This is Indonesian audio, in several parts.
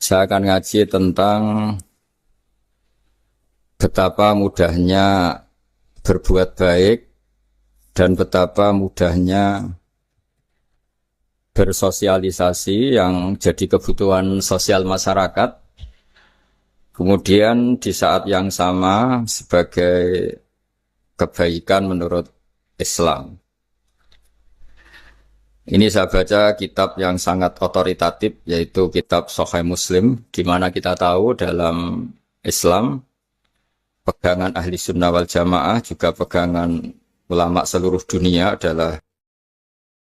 Saya akan ngaji tentang betapa mudahnya berbuat baik dan betapa mudahnya bersosialisasi yang jadi kebutuhan sosial masyarakat. Kemudian di saat yang sama sebagai kebaikan menurut Islam. Ini saya baca kitab yang sangat otoritatif, yaitu kitab Sahih Muslim, di mana kita tahu dalam Islam pegangan ahli sunnah wal jamaah juga pegangan ulama seluruh dunia adalah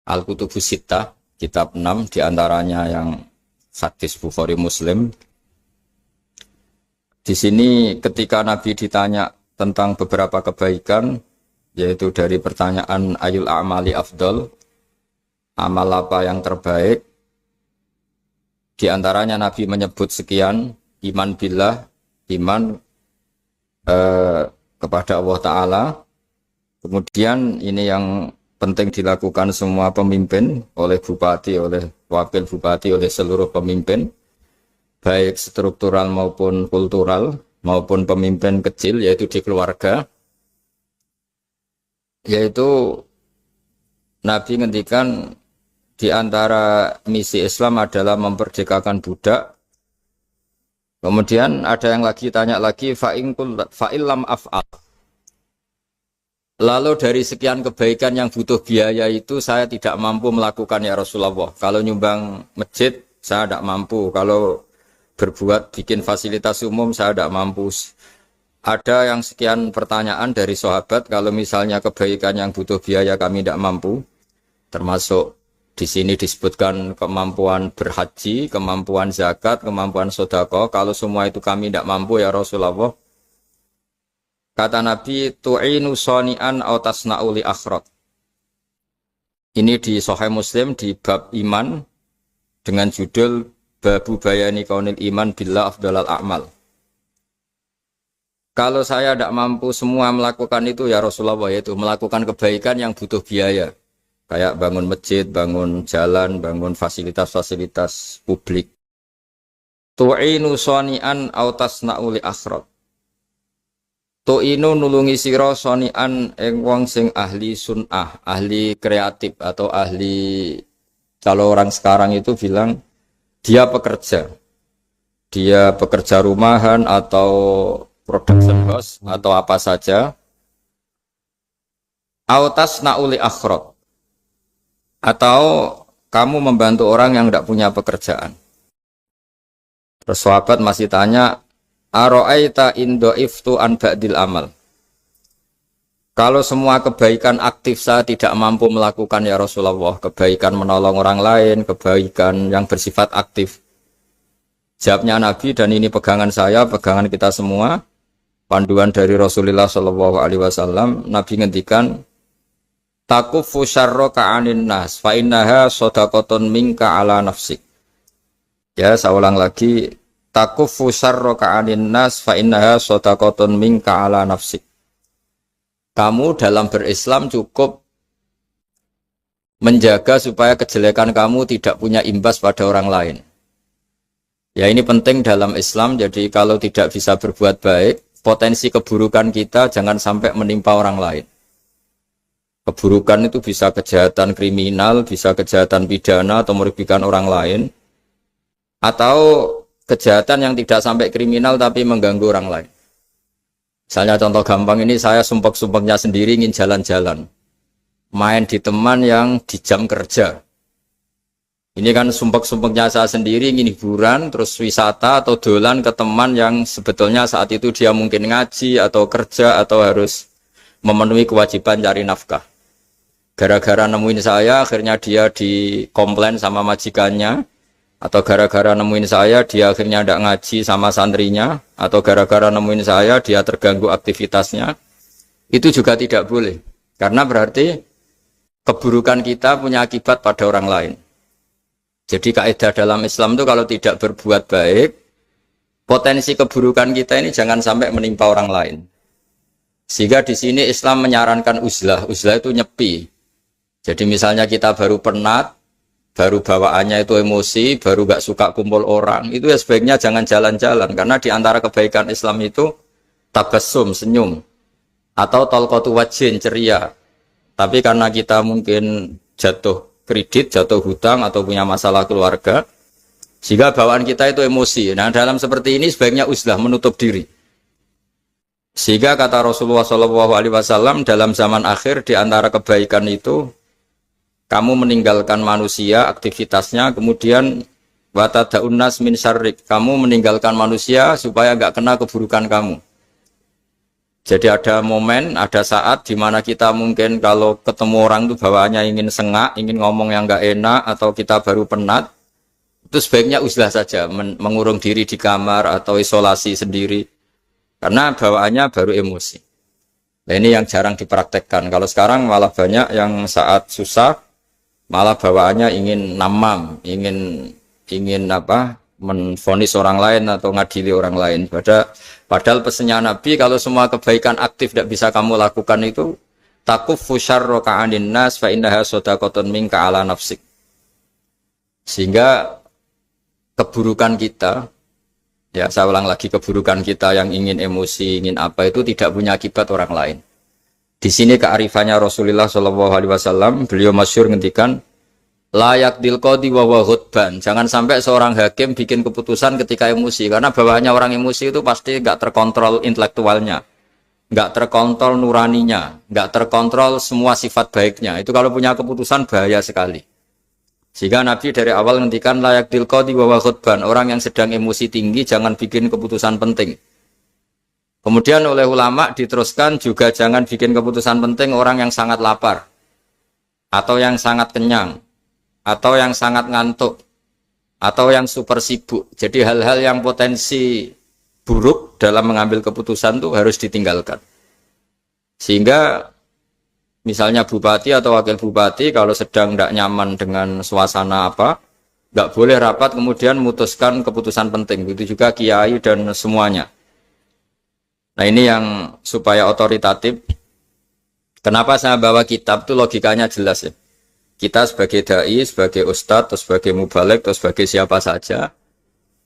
Al-Kutubus Sittah, kitab 6 diantaranya yang hadis Bukhari Muslim. Di sini ketika Nabi ditanya tentang beberapa kebaikan, yaitu dari pertanyaan ayul a'mali afdol, amal apa yang terbaik, diantaranya Nabi menyebut sekian: iman billah, iman kepada Allah Ta'ala. Kemudian ini yang penting dilakukan semua pemimpin, oleh bupati, oleh wakil bupati, oleh seluruh pemimpin, baik struktural maupun kultural, maupun pemimpin kecil, yaitu di keluarga. Yaitu Nabi ngendikan di antara misi Islam adalah memperdekakan budak. Kemudian ada yang lagi tanya lagi, fa'illam af'al. Lalu dari sekian kebaikan yang butuh biaya itu saya tidak mampu melakukan ya Rasulullah. Kalau nyumbang masjid saya tidak mampu. Kalau berbuat bikin fasilitas umum saya tidak mampu. Ada yang sekian pertanyaan dari sahabat, kalau misalnya kebaikan yang butuh biaya kami tidak mampu, termasuk di sini disebutkan kemampuan berhaji, kemampuan zakat, kemampuan sedekah. Kalau semua itu kami tidak mampu ya Rasulullah. Kata Nabi, tu'inu shani'an aw tasna'u li akhraq. Ini di Sahih Muslim di bab iman dengan judul Babu bayani kaunil iman billah afdalal a'mal. Kalau saya tidak mampu semua melakukan itu ya Rasulullah, yaitu melakukan kebaikan yang butuh biaya. Kayak bangun masjid, bangun jalan, bangun fasilitas-fasilitas publik. Tu'inu shani'an aw tasna'u li akhraq. Tu'inu nulungi sira shani'an ing wong sing ahli sun'ah, ahli kreatif atau ahli, kalau orang sekarang itu bilang dia pekerja. Dia pekerja rumahan atau production house atau apa saja. Aw tasna'u li akhraq. Atau kamu membantu orang yang tidak punya pekerjaan. Terus sahabat masih tanya, aro'aita indo'iftu an ba'dil amal. Kalau semua kebaikan aktif saya tidak mampu melakukan ya Rasulullah, kebaikan menolong orang lain, kebaikan yang bersifat aktif. Jawabnya Nabi, dan ini pegangan saya, pegangan kita semua, panduan dari Rasulullah SAW, Nabi ngendikan, takufu syarroka anin nas fa innaha shadaqatun minka ala nafsik. Ya, saya ulang lagi, takufu syarroka anin nas fa innaha shadaqatun minka ala nafsik. Kamu dalam berislam cukup menjaga supaya kejelekan kamu tidak punya imbas pada orang lain. Ya, ini penting dalam Islam. Jadi kalau tidak bisa berbuat baik, potensi keburukan kita jangan sampai menimpa orang lain. Keburukan itu bisa kejahatan kriminal, bisa kejahatan pidana atau merugikan orang lain, atau kejahatan yang tidak sampai kriminal tapi mengganggu orang lain. Misalnya contoh gampang ini, saya sumpek-sumpeknya sendiri ingin jalan-jalan, main di teman yang di jam kerja. Ini kan sumpek-sumpeknya saya sendiri ingin hiburan, terus wisata atau dolan ke teman yang sebetulnya saat itu dia mungkin ngaji atau kerja atau harus memenuhi kewajiban cari nafkah. Gara-gara nemuin saya, akhirnya dia dikomplain sama majikannya, atau gara-gara nemuin saya, dia akhirnya tidak ngaji sama santrinya, atau gara-gara nemuin saya, dia terganggu aktivitasnya. Itu juga tidak boleh, karena berarti keburukan kita punya akibat pada orang lain. Jadi kaidah dalam Islam itu kalau tidak berbuat baik, potensi keburukan kita ini jangan sampai menimpa orang lain. Sehingga di sini Islam menyarankan uzlah. Uzlah itu nyepi. Jadi misalnya kita baru penat, baru bawaannya itu emosi, baru gak suka kumpul orang, itu ya sebaiknya jangan jalan-jalan. Karena di antara kebaikan Islam itu tabassum, senyum, atau talqatu wajhin, ceria. Tapi karena kita mungkin jatuh kredit, jatuh hutang, atau punya masalah keluarga, sehingga bawaan kita itu emosi. Nah, dalam seperti ini sebaiknya uzlah, menutup diri. Sehingga kata Rasulullah SAW dalam zaman akhir di antara kebaikan itu kamu meninggalkan manusia aktivitasnya, kemudian watadaun nas min syarrik, kamu meninggalkan manusia supaya enggak kena keburukan kamu. Jadi ada momen, ada saat di mana kita mungkin kalau ketemu orang itu bawaannya ingin sengak, ingin ngomong yang enggak enak, atau kita baru penat, itu sebaiknya uzlah saja, mengurung diri di kamar atau isolasi sendiri. Karena bawaannya baru emosi. Nah, ini yang jarang dipraktekkan. Kalau sekarang malah banyak yang saat susah, malah bawaannya ingin namam, ingin menvonis orang lain atau ngadili orang lain. Padahal pesannya Nabi, kalau semua kebaikan aktif tidak bisa kamu lakukan itu, takuffu syarra ka'anin nas fa innaha shadaqatun minka ala nafsik. Sehingga keburukan kita, ya saya ulang lagi, keburukan kita yang ingin emosi, ingin apa itu tidak punya akibat orang lain. Di sini kearifannya Rasulullah SAW, beliau masyhur ngendikan, layak dilqadi wa ghadban. Jangan sampai seorang hakim bikin keputusan ketika emosi, karena bawaannya orang emosi itu pasti nggak terkontrol intelektualnya, nggak terkontrol nuraninya, nggak terkontrol semua sifat baiknya. Itu kalau punya keputusan bahaya sekali. Sehingga Nabi dari awal ngendikan layak dilqadi wa ghadban. Orang yang sedang emosi tinggi jangan bikin keputusan penting. Kemudian oleh ulama diteruskan juga jangan bikin keputusan penting orang yang sangat lapar, atau yang sangat kenyang, atau yang sangat ngantuk, atau yang super sibuk. Jadi hal-hal yang potensi buruk dalam mengambil keputusan itu harus ditinggalkan. Sehingga misalnya bupati atau wakil bupati kalau sedang tidak nyaman dengan suasana apa, nggak boleh rapat kemudian memutuskan keputusan penting. Begitu juga kiai dan semuanya. Nah, ini yang supaya otoritatif. Kenapa saya bawa kitab itu logikanya jelas ya. Kita sebagai dai, sebagai ustadz, atau sebagai mubalek, atau sebagai siapa saja,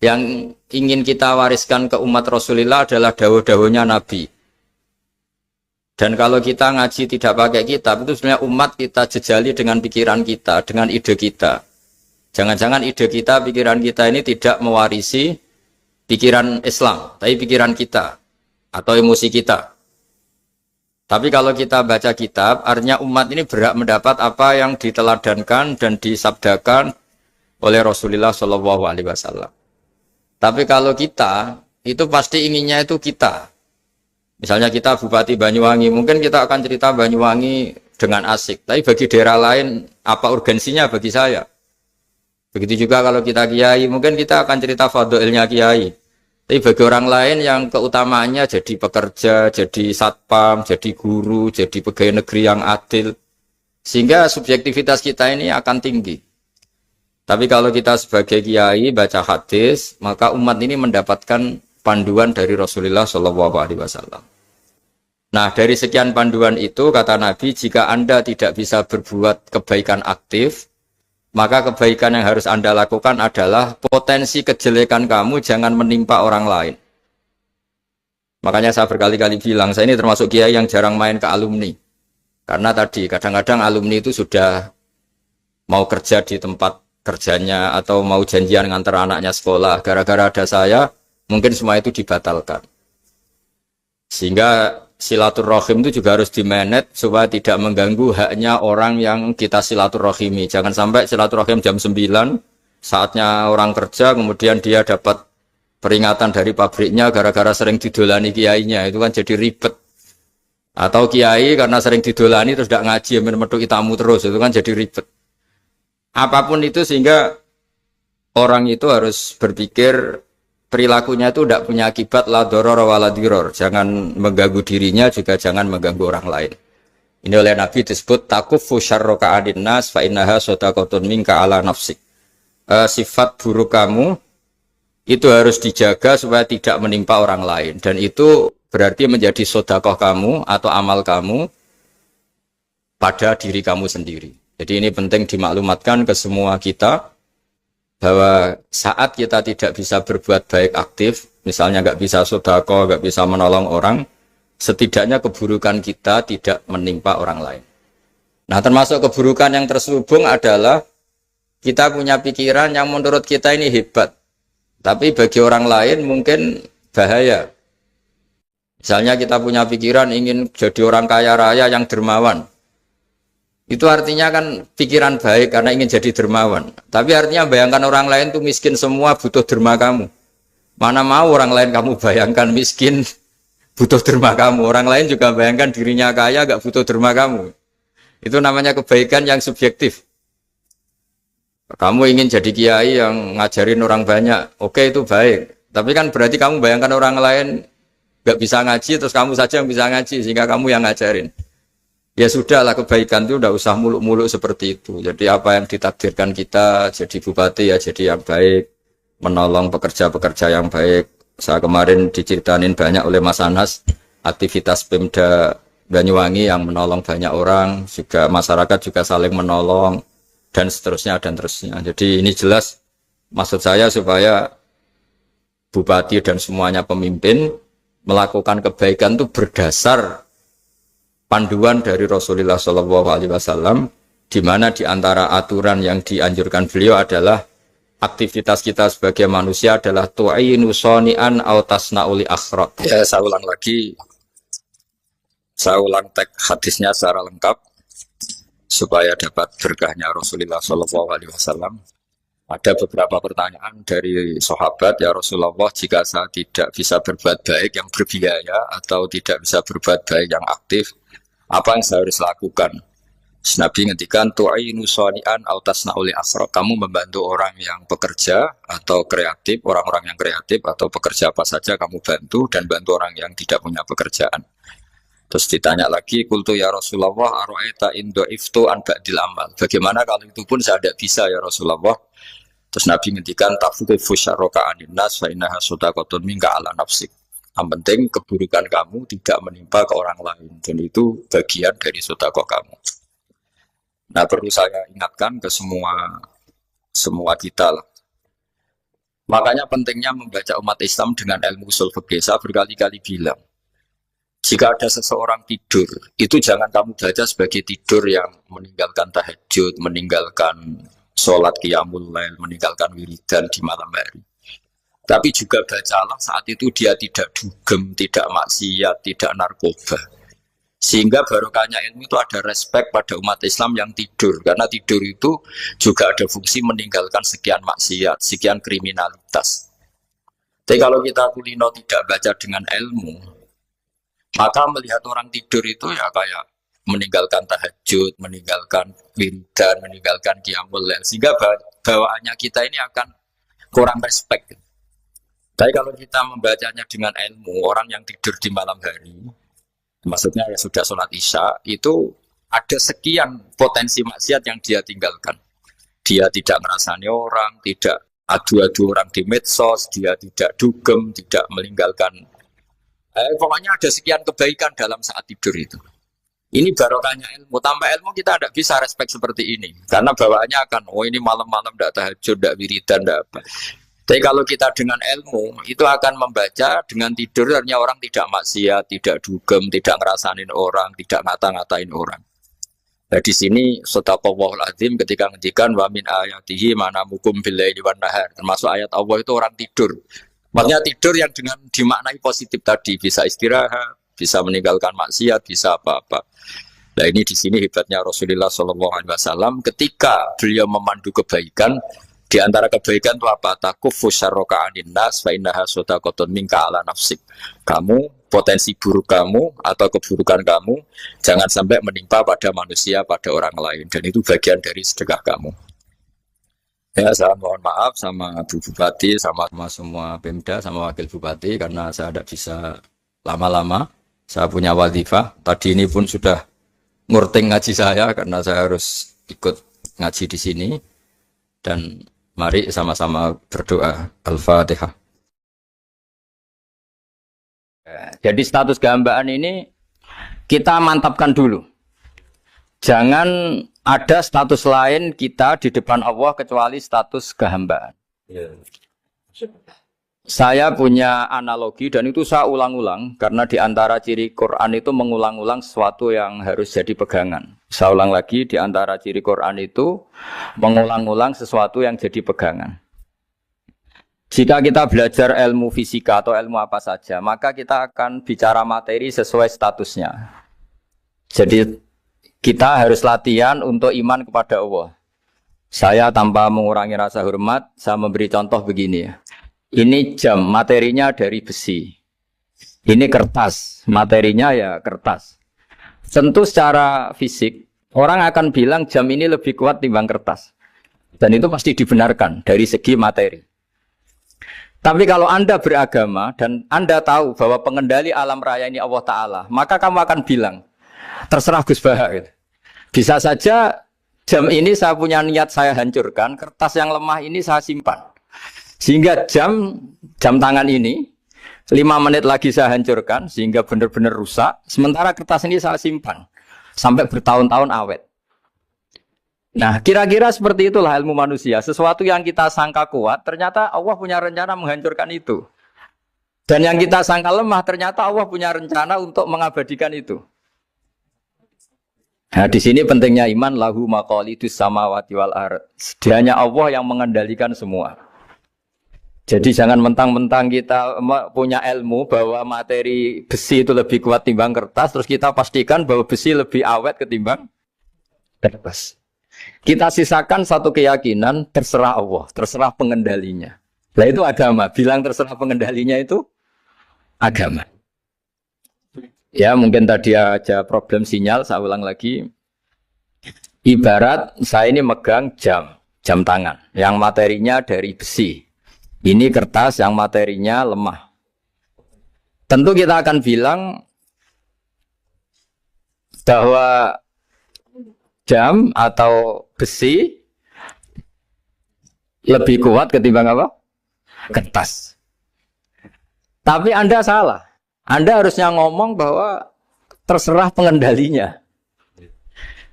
yang ingin kita wariskan ke umat Rasulullah adalah dawuh-dawuhnya Nabi. Dan kalau kita ngaji tidak pakai kitab, itu sebenarnya umat kita jejali dengan pikiran kita, dengan ide kita. Jangan-jangan ide kita, pikiran kita ini tidak mewarisi pikiran Islam, tapi pikiran kita atau emosi kita. Tapi kalau kita baca kitab, artinya umat ini berhak mendapat apa yang diteladankan dan disabdakan oleh Rasulullah SAW. Tapi kalau kita, itu pasti inginnya itu kita. Misalnya kita Bupati Banyuwangi, mungkin kita akan cerita Banyuwangi dengan asik. Tapi bagi daerah lain, apa urgensinya bagi saya? Begitu juga kalau kita kiai, mungkin kita akan cerita fadhilnya kiai. Tapi bagi orang lain yang keutamaannya jadi pekerja, jadi satpam, jadi guru, jadi pegawai negeri yang adil. Sehingga subjektivitas kita ini akan tinggi. Tapi kalau kita sebagai kiai baca hadis, maka umat ini mendapatkan panduan dari Rasulullah SAW. Nah, dari sekian panduan itu, kata Nabi, jika Anda tidak bisa berbuat kebaikan aktif, maka kebaikan yang harus Anda lakukan adalah potensi kejelekan kamu jangan menimpa orang lain. Makanya saya berkali-kali bilang, saya ini termasuk kiai yang jarang main ke alumni. Karena tadi, kadang-kadang alumni itu sudah mau kerja di tempat kerjanya, atau mau janjian ngantar anaknya sekolah. Gara-gara ada saya, mungkin semua itu dibatalkan. Sehingga silaturahim itu juga harus dimanage supaya tidak mengganggu haknya orang yang kita silaturahimi. Jangan sampai silaturahim jam 9, saatnya orang kerja, kemudian dia dapat peringatan dari pabriknya gara-gara sering didolani kiainya. Itu kan jadi ribet. Atau kiai karena sering didolani terus tidak ngaji, meduk tamu terus, itu kan jadi ribet. Apapun itu, sehingga orang itu harus berpikir perilakunya itu tidak punya akibat la doror wala diror. Jangan mengganggu dirinya, juga jangan mengganggu orang lain. Ini oleh Nabi disebut takuffu syarra ka'adin nas fa innaha shadaqatun minka ala nafsik. Sifat buruk kamu itu harus dijaga supaya tidak menimpa orang lain, dan itu berarti menjadi sedekah kamu atau amal kamu pada diri kamu sendiri. Jadi ini penting dimaklumatkan ke semua kita bahwa saat kita tidak bisa berbuat baik aktif, misalnya nggak bisa sedekah, nggak bisa menolong orang, setidaknya keburukan kita tidak menimpa orang lain. Nah, termasuk keburukan yang terselubung adalah kita punya pikiran yang menurut kita ini hebat, tapi bagi orang lain mungkin bahaya. Misalnya kita punya pikiran ingin jadi orang kaya raya yang dermawan. Itu artinya kan pikiran baik karena ingin jadi dermawan. Tapi artinya bayangkan orang lain tuh miskin semua butuh derma kamu. Mana mau orang lain kamu bayangkan miskin butuh derma kamu. Orang lain juga bayangkan dirinya kaya gak butuh derma kamu. Itu namanya kebaikan yang subjektif. Kamu ingin jadi kiai yang ngajarin orang banyak. Oke, itu baik. Tapi kan berarti kamu bayangkan orang lain gak bisa ngaji terus kamu saja yang bisa ngaji sehingga kamu yang ngajarin. Ya sudahlah, kebaikan itu udah usah muluk-muluk seperti itu. Jadi apa yang ditakdirkan kita jadi bupati ya jadi yang baik, menolong pekerja-pekerja yang baik. Saya kemarin diceritain banyak oleh Mas Anas aktivitas Pemda Banyuwangi yang menolong banyak orang, juga masyarakat juga saling menolong dan seterusnya dan terusnya. Jadi ini jelas maksud saya supaya bupati dan semuanya pemimpin melakukan kebaikan itu berdasar panduan dari Rasulullah SAW, di mana di antara aturan yang dianjurkan beliau adalah aktivitas kita sebagai manusia adalah tu'inu soni'an au tasna'uli akhrat. Ya, saya ulang lagi, saya ulang teks hadisnya secara lengkap supaya dapat berkahnya Rasulullah SAW. Ada beberapa pertanyaan dari sahabat, ya Rasulullah, jika saya tidak bisa berbuat baik yang berbiaya atau tidak bisa berbuat baik yang aktif, apa yang saya harus lakukan? Nabi ngendikan tu'inu shani'an au tasna'uli asra. Kamu membantu orang yang bekerja atau kreatif, orang-orang yang kreatif atau pekerja apa saja kamu bantu dan bantu orang yang tidak punya pekerjaan. Terus ditanya lagi, qultu ya Rasulullah ara'aita in dha'iftu an ba'dil amal. Bagaimana kalau itu pun saya tidak bisa ya Rasulullah? Terus Nabi ngendikan tafuqifu syarraka anin nas fa innaha shadaqatun minka ala nafsik. Yang penting keburukan kamu tidak menimpa ke orang lain dan itu bagian dari sedekah kamu. Nah, perlu saya ingatkan ke semua kita lah. Makanya pentingnya membaca umat Islam dengan ilmu usul fikih. Saya berkali-kali bilang, jika ada seseorang tidur, itu jangan kamu baca sebagai tidur yang meninggalkan tahajud, meninggalkan sholat qiyamul lail, meninggalkan wiridan di malam hari. Tapi juga bacalah saat itu dia tidak dugem, tidak maksiat, tidak narkoba. Sehingga barokahnya ilmu itu ada respek pada umat Islam yang tidur. Karena tidur itu juga ada fungsi meninggalkan sekian maksiat, sekian kriminalitas. Tapi kalau kita kulino tidak baca dengan ilmu, maka melihat orang tidur itu ya kayak meninggalkan tahajud, meninggalkan wiridan, meninggalkan qiyamul lail. Sehingga bawaannya kita ini akan kurang respek. Tapi kalau kita membacanya dengan ilmu, orang yang tidur di malam hari, maksudnya ya sudah sholat isya, itu ada sekian potensi maksiat yang dia tinggalkan. Dia tidak merasani orang, tidak adu-adu orang di medsos, dia tidak dugem, tidak meninggalkan. Pokoknya ada sekian kebaikan dalam saat tidur itu. Ini barokahnya ilmu. Tanpa ilmu kita tidak bisa respek seperti ini. Karena bawaannya akan, oh ini malam-malam tidak tahajud, tidak wiridan, tidak apa. Tapi kalau kita dengan ilmu, itu akan membaca dengan tidur, artinya orang tidak maksiat, tidak dugem, tidak ngerasain orang, tidak ngata-ngatain orang. Nah di sini Sadaqallahul Azim ketika ngendikan wa min ayatihi manamukum billaili wan nahar. Termasuk ayat Allah itu orang tidur. Maksudnya tidur yang dengan dimaknai positif tadi, bisa istirahat, bisa meninggalkan maksiat, bisa apa-apa. Nah ini di sini hebatnya Rasulullah SAW ketika beliau memandu kebaikan. Di antara kebaikan itu apa? Takufu syarroka anin nas fa innaha shadaqatun minka ala nafsik. Kamu, potensi buruk kamu atau keburukan kamu jangan sampai menimpa pada manusia, pada orang lain. Dan itu bagian dari sedekah kamu. Ya, saya mohon maaf sama Bu Bupati, sama semua Pemda, sama Wakil Bupati karena saya tidak bisa lama-lama. Saya punya wadifah. Tadi ini pun sudah ngurting ngaji saya karena saya harus ikut ngaji di sini. Dan mari sama-sama berdoa. Al-Fatihah. Jadi status gambaan ini kita mantapkan dulu. Jangan ada status lain kita di depan Allah kecuali status kehambaan. Saya punya analogi dan itu saya ulang-ulang karena di antara ciri Quran itu mengulang-ulang sesuatu yang harus jadi pegangan. Saya ulang lagi, di antara ciri Quran itu mengulang-ulang sesuatu yang jadi pegangan. Jika kita belajar ilmu fisika atau ilmu apa saja, maka kita akan bicara materi sesuai statusnya. Jadi kita harus latihan untuk iman kepada Allah. Saya tanpa mengurangi rasa hormat, saya memberi contoh begini ya. Ini jam, materinya dari besi. Ini kertas, materinya ya kertas. Tentu secara fisik, orang akan bilang jam ini lebih kuat timbang kertas. Dan itu pasti dibenarkan dari segi materi. Tapi kalau Anda beragama dan Anda tahu bahwa pengendali alam raya ini Allah Ta'ala, maka kamu akan bilang, terserah Gus Baha. Gitu. Bisa saja jam ini saya punya niat saya hancurkan, kertas yang lemah ini saya simpan. Sehingga jam tangan ini 5 menit lagi saya hancurkan sehingga benar-benar rusak. Sementara kertas ini saya simpan sampai bertahun-tahun awet. Nah, kira-kira seperti itulah ilmu manusia. Sesuatu yang kita sangka kuat, ternyata Allah punya rencana menghancurkan itu. Dan yang kita sangka lemah, ternyata Allah punya rencana untuk mengabadikan itu. Nah, di sini pentingnya iman, lahu maqalidus samawati wal ardh. Hanya Allah yang mengendalikan semua. Jadi jangan mentang-mentang kita punya ilmu bahwa materi besi itu lebih kuat timbang kertas, terus kita pastikan bahwa besi lebih awet ketimbang kertas. Kita sisakan satu keyakinan, terserah Allah, terserah pengendalinya. Nah itu agama, bilang terserah pengendalinya itu agama. Ya mungkin tadi aja problem sinyal, saya ulang lagi. Ibarat saya ini megang jam tangan, yang materinya dari besi. Ini kertas yang materinya lemah. Tentu kita akan bilang bahwa jam atau besi lebih kuat ketimbang apa? Kertas. Tapi Anda salah. Anda harusnya ngomong bahwa terserah pengendalinya.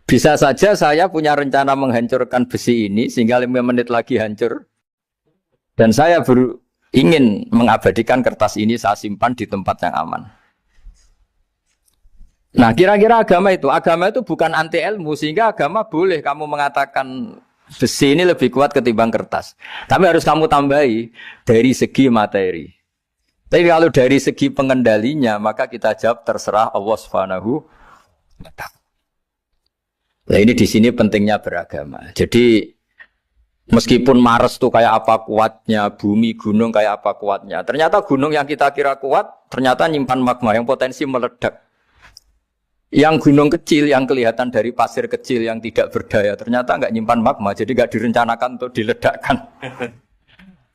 Bisa saja saya punya rencana menghancurkan besi ini sehingga 5 menit lagi hancur. Dan saya ingin mengabadikan kertas ini saya simpan di tempat yang aman. Nah kira-kira agama itu bukan anti ilmu, sehingga agama boleh kamu mengatakan besi ini lebih kuat ketimbang kertas. Tapi harus kamu tambahi dari segi materi. Tapi kalau dari segi pengendalinya, maka kita jawab terserah Allah Subhanahu wa Ta'ala. Nah ini di sini pentingnya beragama. Jadi meskipun Mars tuh kayak apa kuatnya, bumi, gunung kayak apa kuatnya. Ternyata gunung yang kita kira kuat, ternyata nyimpan magma yang potensi meledak. Yang gunung kecil, yang kelihatan dari pasir kecil yang tidak berdaya, ternyata nggak nyimpan magma, jadi nggak direncanakan untuk diledakkan.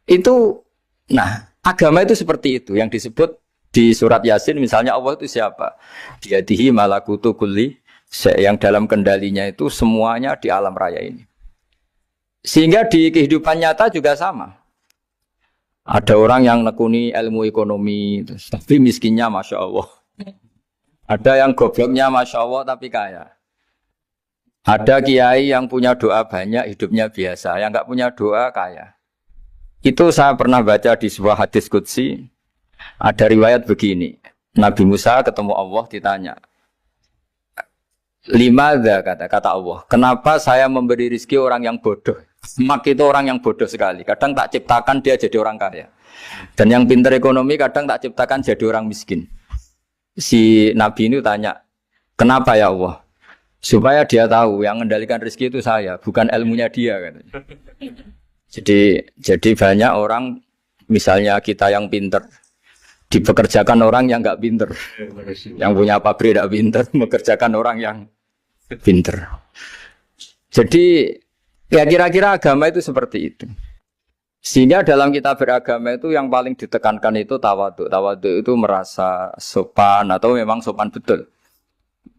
Itu, nah, agama itu seperti itu, yang disebut di surat Yasin, misalnya Allah itu siapa? Biyadihi malakutu kulli, yang dalam kendalinya itu semuanya di alam raya ini. Sehingga di kehidupan nyata juga sama. Ada orang yang nekuni ilmu ekonomi, tapi miskinnya Masya Allah. Ada yang gobloknya Masya Allah tapi kaya. Ada kiai yang punya doa banyak, hidupnya biasa. Yang nggak punya doa kaya. Itu saya pernah baca di sebuah hadis qudsi. Ada riwayat begini. Nabi Musa ketemu Allah ditanya. Limadza kata Allah. Kenapa saya memberi rezeki orang yang bodoh? Mak itu orang yang bodoh sekali. Kadang tak ciptakan dia jadi orang kaya. Dan yang pintar ekonomi kadang tak ciptakan jadi orang miskin. Si Nabi ini tanya, kenapa ya Allah? Supaya dia tahu yang mengendalikan rezeki itu saya, bukan ilmunya dia. Katanya. Jadi banyak orang, misalnya kita yang pintar, dipekerjakan orang yang nggak pintar. Yang punya pabrik tidak pintar, mengerjakan orang yang pintar. Jadi ya kira-kira agama itu seperti itu. Sehingga dalam kita beragama itu yang paling ditekankan itu tawadhu. Tawadhu itu merasa sopan atau memang sopan betul.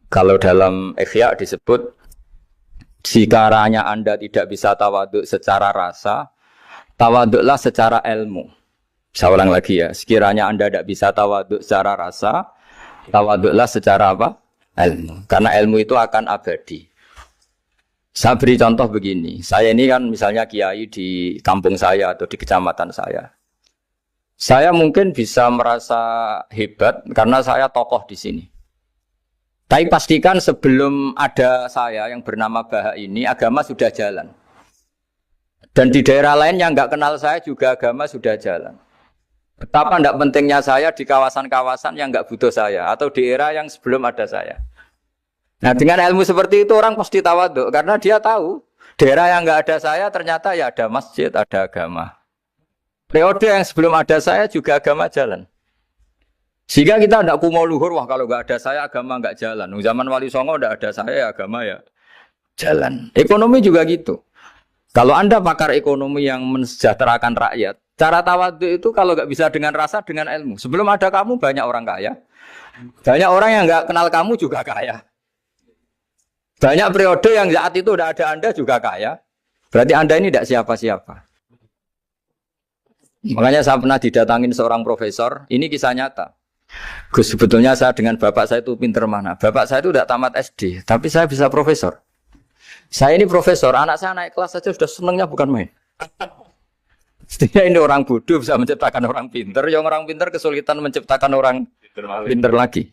Kalau dalam Ihya disebut, sekiranya Anda tidak bisa tawadhu secara rasa, tawadhulah secara ilmu. Saya ulang lagi ya, sekiranya Anda tidak bisa tawadhu secara rasa, tawadhulah secara apa? Ilmu. Karena ilmu itu akan abadi. Saya beri contoh begini. Saya ini kan misalnya kiai di kampung saya atau di kecamatan saya. Saya mungkin bisa merasa hebat karena saya tokoh di sini. Tapi pastikan sebelum ada saya yang bernama Baha ini, agama sudah jalan. Dan di daerah lain yang nggak kenal saya juga agama sudah jalan. Betapa tidak pentingnya saya di kawasan-kawasan yang nggak butuh saya atau di era yang sebelum ada saya. Nah dengan ilmu seperti itu orang pasti tawaduk karena dia tahu daerah yang nggak ada saya ternyata ya ada masjid, ada agama. Periode yang sebelum ada saya juga agama jalan. Sehingga kita tidak kumo luhur, wah kalau nggak ada saya agama nggak jalan. Zaman Wali Songo tidak ada saya agama ya jalan. Ekonomi juga gitu. Kalau Anda pakar ekonomi yang mensejahterakan rakyat, cara tawaduk itu kalau nggak bisa dengan rasa, dengan ilmu. Sebelum ada kamu banyak orang kaya, banyak orang yang nggak kenal kamu juga kaya. Banyak periode yang saat itu udah ada Anda juga kaya. Berarti Anda ini tidak siapa-siapa. Makanya saya pernah didatangin seorang profesor. Ini kisah nyata. Gus, sebetulnya saya dengan bapak saya itu pinter mana. Bapak saya itu tidak tamat SD. Tapi saya bisa profesor. Saya ini profesor. Anak saya naik kelas saja sudah senangnya bukan main. Setidaknya ini orang bodoh bisa menciptakan orang pinter. Yang orang pinter kesulitan menciptakan orang pinter lagi.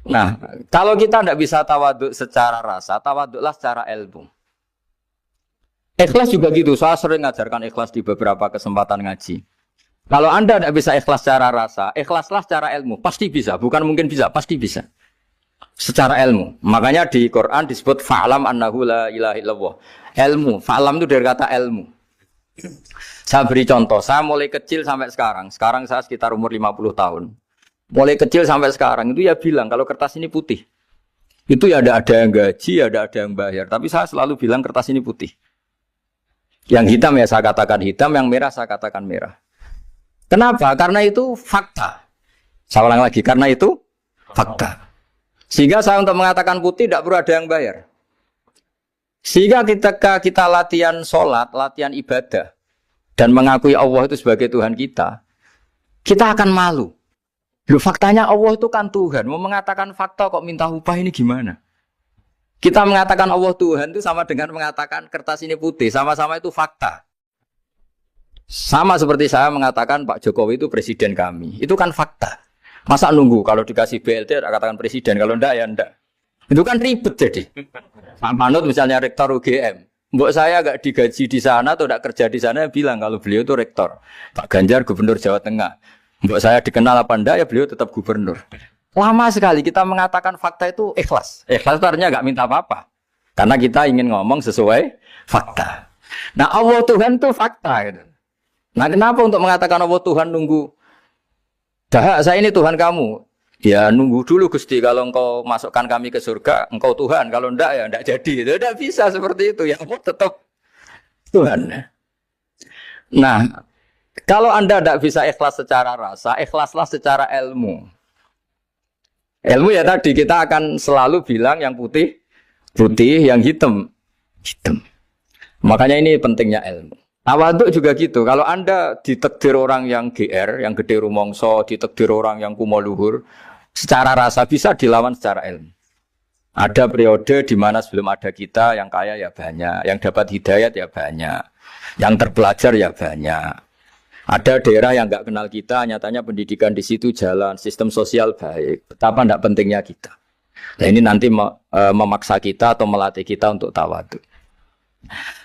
Nah, kalau kita tidak bisa tawaduk secara rasa, tawaduklah secara ilmu. Ikhlas juga gitu, saya sering ngajarkan ikhlas di beberapa kesempatan ngaji. Kalau Anda tidak bisa ikhlas secara rasa, ikhlaslah secara ilmu. Pasti bisa, bukan mungkin bisa, pasti bisa. Secara ilmu. Makanya di Quran disebut fa'lam annahu la ilaha illallah. Ilmu, fa'lam itu dari kata ilmu. Saya beri contoh, saya mulai kecil sampai sekarang. Sekarang saya sekitar umur 50 tahun. Mulai kecil sampai sekarang itu ya bilang kalau kertas ini putih. Itu ya ada yang gaji, ada yang bayar. Tapi saya selalu bilang kertas ini putih. Yang hitam ya saya katakan hitam, yang merah saya katakan merah. Kenapa? Karena itu fakta. Saya ulang lagi, karena itu fakta. Sehingga saya untuk mengatakan putih tidak perlu ada yang bayar. Sehingga ketika kita latihan sholat, latihan ibadah, dan mengakui Allah itu sebagai Tuhan kita akan malu. Loh, faktanya Allah itu kan Tuhan. Mau mengatakan fakta kok minta upah ini gimana? Kita mengatakan Allah Tuhan itu sama dengan mengatakan kertas ini putih. Sama-sama itu fakta. Sama seperti saya mengatakan Pak Jokowi itu presiden kami. Itu kan fakta. Masa nunggu kalau dikasih BLT katakan presiden. Kalau enggak ya enggak. Itu kan ribet jadi. Pak Manut misalnya rektor UGM. Mbok saya enggak digaji di sana atau enggak kerja di sana bilang kalau beliau itu rektor. Pak Ganjar gubernur Jawa Tengah. Mbok saya dikenal apa enggak ya beliau tetap gubernur. Lama sekali kita mengatakan fakta itu ikhlas. Ikhlas itu artinya enggak minta apa-apa. Karena kita ingin ngomong sesuai fakta. Nah Allah Tuhan itu fakta. Gitu. Nah kenapa untuk mengatakan Allah Tuhan nunggu? Dah saya ini Tuhan kamu. Ya nunggu dulu Gusti. Kalau engkau masukkan kami ke surga, engkau Tuhan. Kalau enggak ya enggak jadi. Itu enggak bisa seperti itu. Ya Allah tetap Tuhan. Nah kalau Anda tidak bisa ikhlas secara rasa, ikhlaslah secara ilmu. Ilmu ya tadi kita akan selalu bilang yang putih, putih, yang hitam, hitam. Makanya ini pentingnya ilmu. Tawaduk juga gitu. Kalau Anda ditakdir orang yang GR, yang gede rumongso, ditakdir orang yang kumo luhur, secara rasa bisa dilawan secara ilmu. Ada periode di mana sebelum ada kita yang kaya ya banyak, yang dapat hidayat ya banyak, yang terpelajar ya banyak. Ada daerah yang nggak kenal kita, nyatanya pendidikan di situ jalan, sistem sosial baik. Betapa tidak pentingnya kita. Nah ini nanti memaksa kita atau melatih kita untuk tawaduk.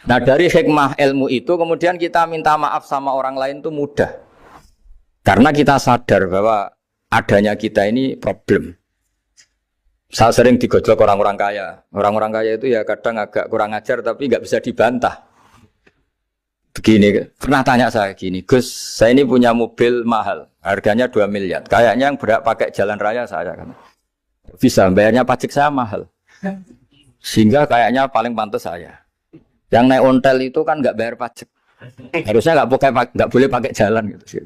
Nah dari hikmah ilmu itu kemudian kita minta maaf sama orang lain itu mudah. Karena kita sadar bahwa adanya kita ini problem. Saya sering digojlok orang-orang kaya. Orang-orang kaya itu ya kadang agak kurang ajar tapi nggak bisa dibantah. Begini, pernah tanya saya gini, Gus, saya ini punya mobil mahal, harganya 2 miliar. Kayaknya yang berhak pakai jalan raya saya kan. Bisa, bayarnya pajak saya mahal. Sehingga kayaknya paling pantas saya. Yang naik ontel itu kan nggak bayar pajak. Harusnya nggak boleh pakai jalan gitu.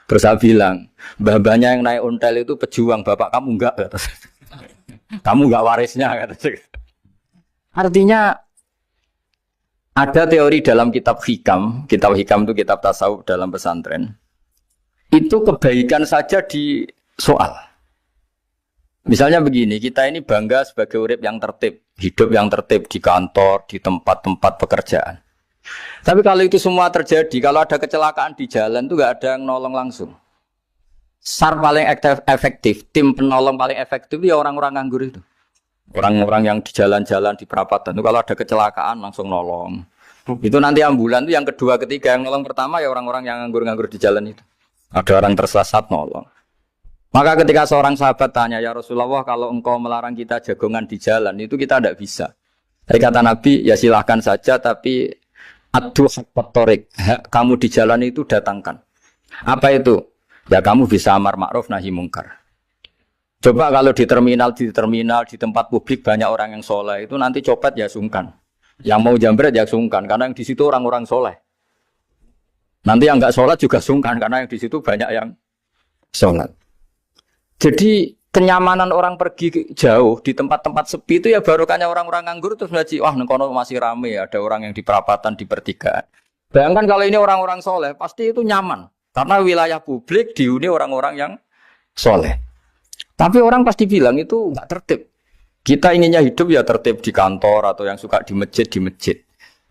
Terus saya bilang, mbah-mbahnya yang naik ontel itu pejuang, bapak kamu enggak. Kamu enggak warisnya. Artinya, ada teori dalam kitab hikam itu kitab tasawuf dalam pesantren. Itu kebaikan saja di soal. Misalnya begini, kita ini bangga sebagai urip yang tertib. hidup yang tertib di kantor, di tempat-tempat pekerjaan. Tapi kalau itu semua terjadi, kalau ada kecelakaan di jalan itu nggak ada yang nolong langsung. SAR paling efektif, tim penolong paling efektif ya orang-orang nganggur itu. Orang-orang yang di jalan-jalan di perapatan itu kalau ada kecelakaan langsung nolong. Itu nanti ambulan itu yang kedua, ketiga, yang nolong pertama ya orang-orang yang nganggur-nganggur di jalan itu. Ada orang tersesat nolong. Maka ketika seorang sahabat tanya, ya Rasulullah, kalau engkau melarang kita jagongan di jalan itu kita tidak bisa. Tapi kata Nabi, ya silahkan saja, tapi adu hakot torik, kamu di jalan itu datangkan. Apa itu? Ya kamu bisa amar ma'ruf nahi mungkar. Coba kalau di terminal, di tempat publik banyak orang yang soleh, itu nanti copet ya sungkan. Yang mau jambret ya sungkan, karena yang di situ orang-orang soleh. Nanti yang enggak sholat juga sungkan, karena yang di situ banyak yang sholat. Jadi kenyamanan orang pergi jauh di tempat-tempat sepi itu ya barokahnya orang-orang nganggur terus ngaji, wah nengkono masih rame, ada orang yang di perapatan, di pertigaan. Bayangkan kalau ini orang-orang soleh, pasti itu nyaman. Karena wilayah publik dihuni orang-orang yang soleh. Tapi orang pasti bilang itu enggak tertib. Kita inginnya hidup ya tertib di kantor atau yang suka di masjid, di masjid.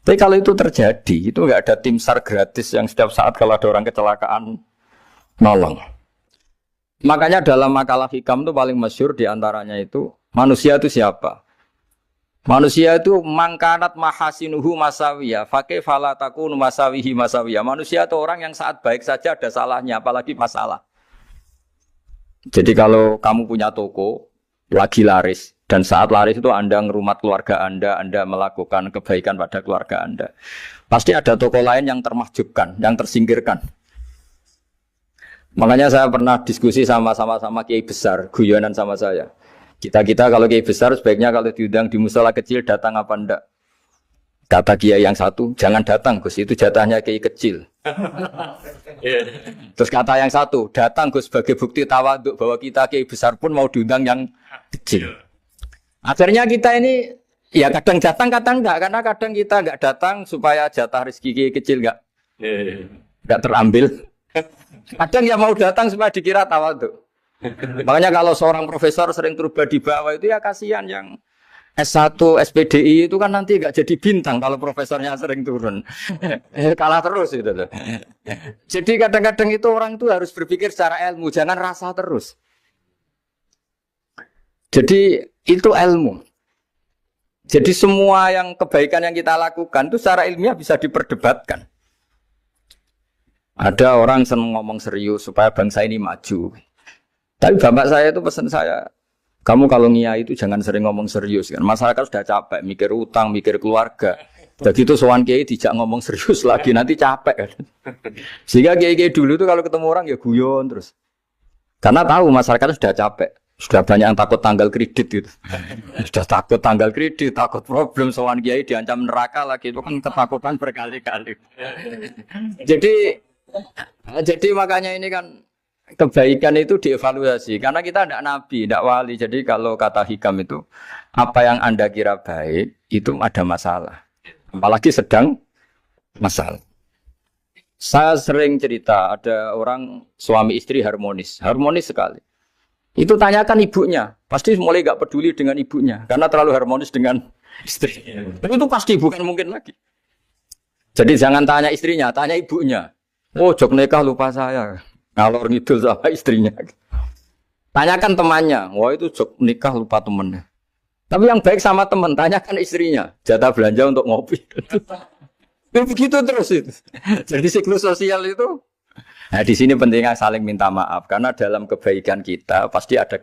Tapi kalau itu terjadi, itu enggak ada tim SAR gratis yang setiap saat kalau ada orang kecelakaan nolong. Makanya dalam makalah hikam itu paling masyhur diantaranya itu, manusia itu siapa? Manusia itu mangkanat mahasinuhu masawiyah, fakih falataku masawihi masawiyah. Manusia itu orang yang saat baik saja ada salahnya, apalagi masalah. Jadi kalau kamu punya toko, lagi laris, dan saat laris itu Anda ngerumat keluarga Anda melakukan kebaikan pada keluarga Anda. Pasti ada toko lain yang termahjubkan, yang tersingkirkan. Makanya saya pernah diskusi sama kiai besar, guyonan sama saya. Kita kalau kiai besar sebaiknya kalau diundang di musala kecil datang apa enggak? Kata kiai yang satu, jangan datang Gus, itu jatahnya kiai kecil. Terus kata yang satu, datang Gus sebagai bukti tawaduk bahwa kita kiai besar pun mau diundang yang kecil. Akhirnya kita ini ya kadang datang kadang enggak, karena kadang kita enggak datang supaya jatah rezeki kiai kecil enggak terambil. Kadang ya mau datang supaya dikira tawaduk. Makanya kalau seorang profesor sering turba di bawah itu ya kasihan yang S1, SPDI itu kan nanti enggak jadi bintang kalau profesornya sering turun. Kalah terus itu. Jadi kadang-kadang itu orang itu harus berpikir secara ilmu, jangan rasa terus. Jadi itu ilmu. Jadi semua yang kebaikan yang kita lakukan itu secara ilmiah bisa diperdebatkan. Ada orang senang ngomong serius supaya bangsa ini maju. Tapi bapak saya itu pesan saya, kamu kalau ngiyai itu jangan sering ngomong serius kan. Masyarakat sudah capek mikir utang, mikir keluarga. Jadi itu sowan kiai dijak ngomong serius lagi nanti capek kan. Sehingga kiai-kiai dulu itu kalau ketemu orang ya guyon terus. Karena tahu masyarakat sudah capek. Sudah banyak yang takut tanggal kredit gitu. Sudah takut tanggal kredit, takut problem sowan kiai diancam neraka lagi itu kan ketakutan berkali-kali. Jadi makanya ini kan kebaikan itu dievaluasi karena kita tidak nabi, tidak wali. Jadi kalau kata hikam itu apa yang Anda kira baik itu ada masalah. Apalagi sedang masalah. Saya sering cerita ada orang suami istri harmonis sekali. Itu tanyakan ibunya, pasti mulai gak peduli dengan ibunya karena terlalu harmonis dengan istri. Tapi itu pasti bukan mungkin lagi. Jadi jangan tanya istrinya, tanya ibunya. Oh, jok nikah lupa saya. Ngalor ngidul sama istrinya. Tanyakan temannya. Wah itu jok nikah lupa temennya. Tapi yang baik sama teman, tanyakan istrinya. Jatah belanja untuk ngopi. Begitu terus itu. Jadi siklus sosial itu. Nah di sini pentingnya saling minta maaf. Karena dalam kebaikan kita pasti ada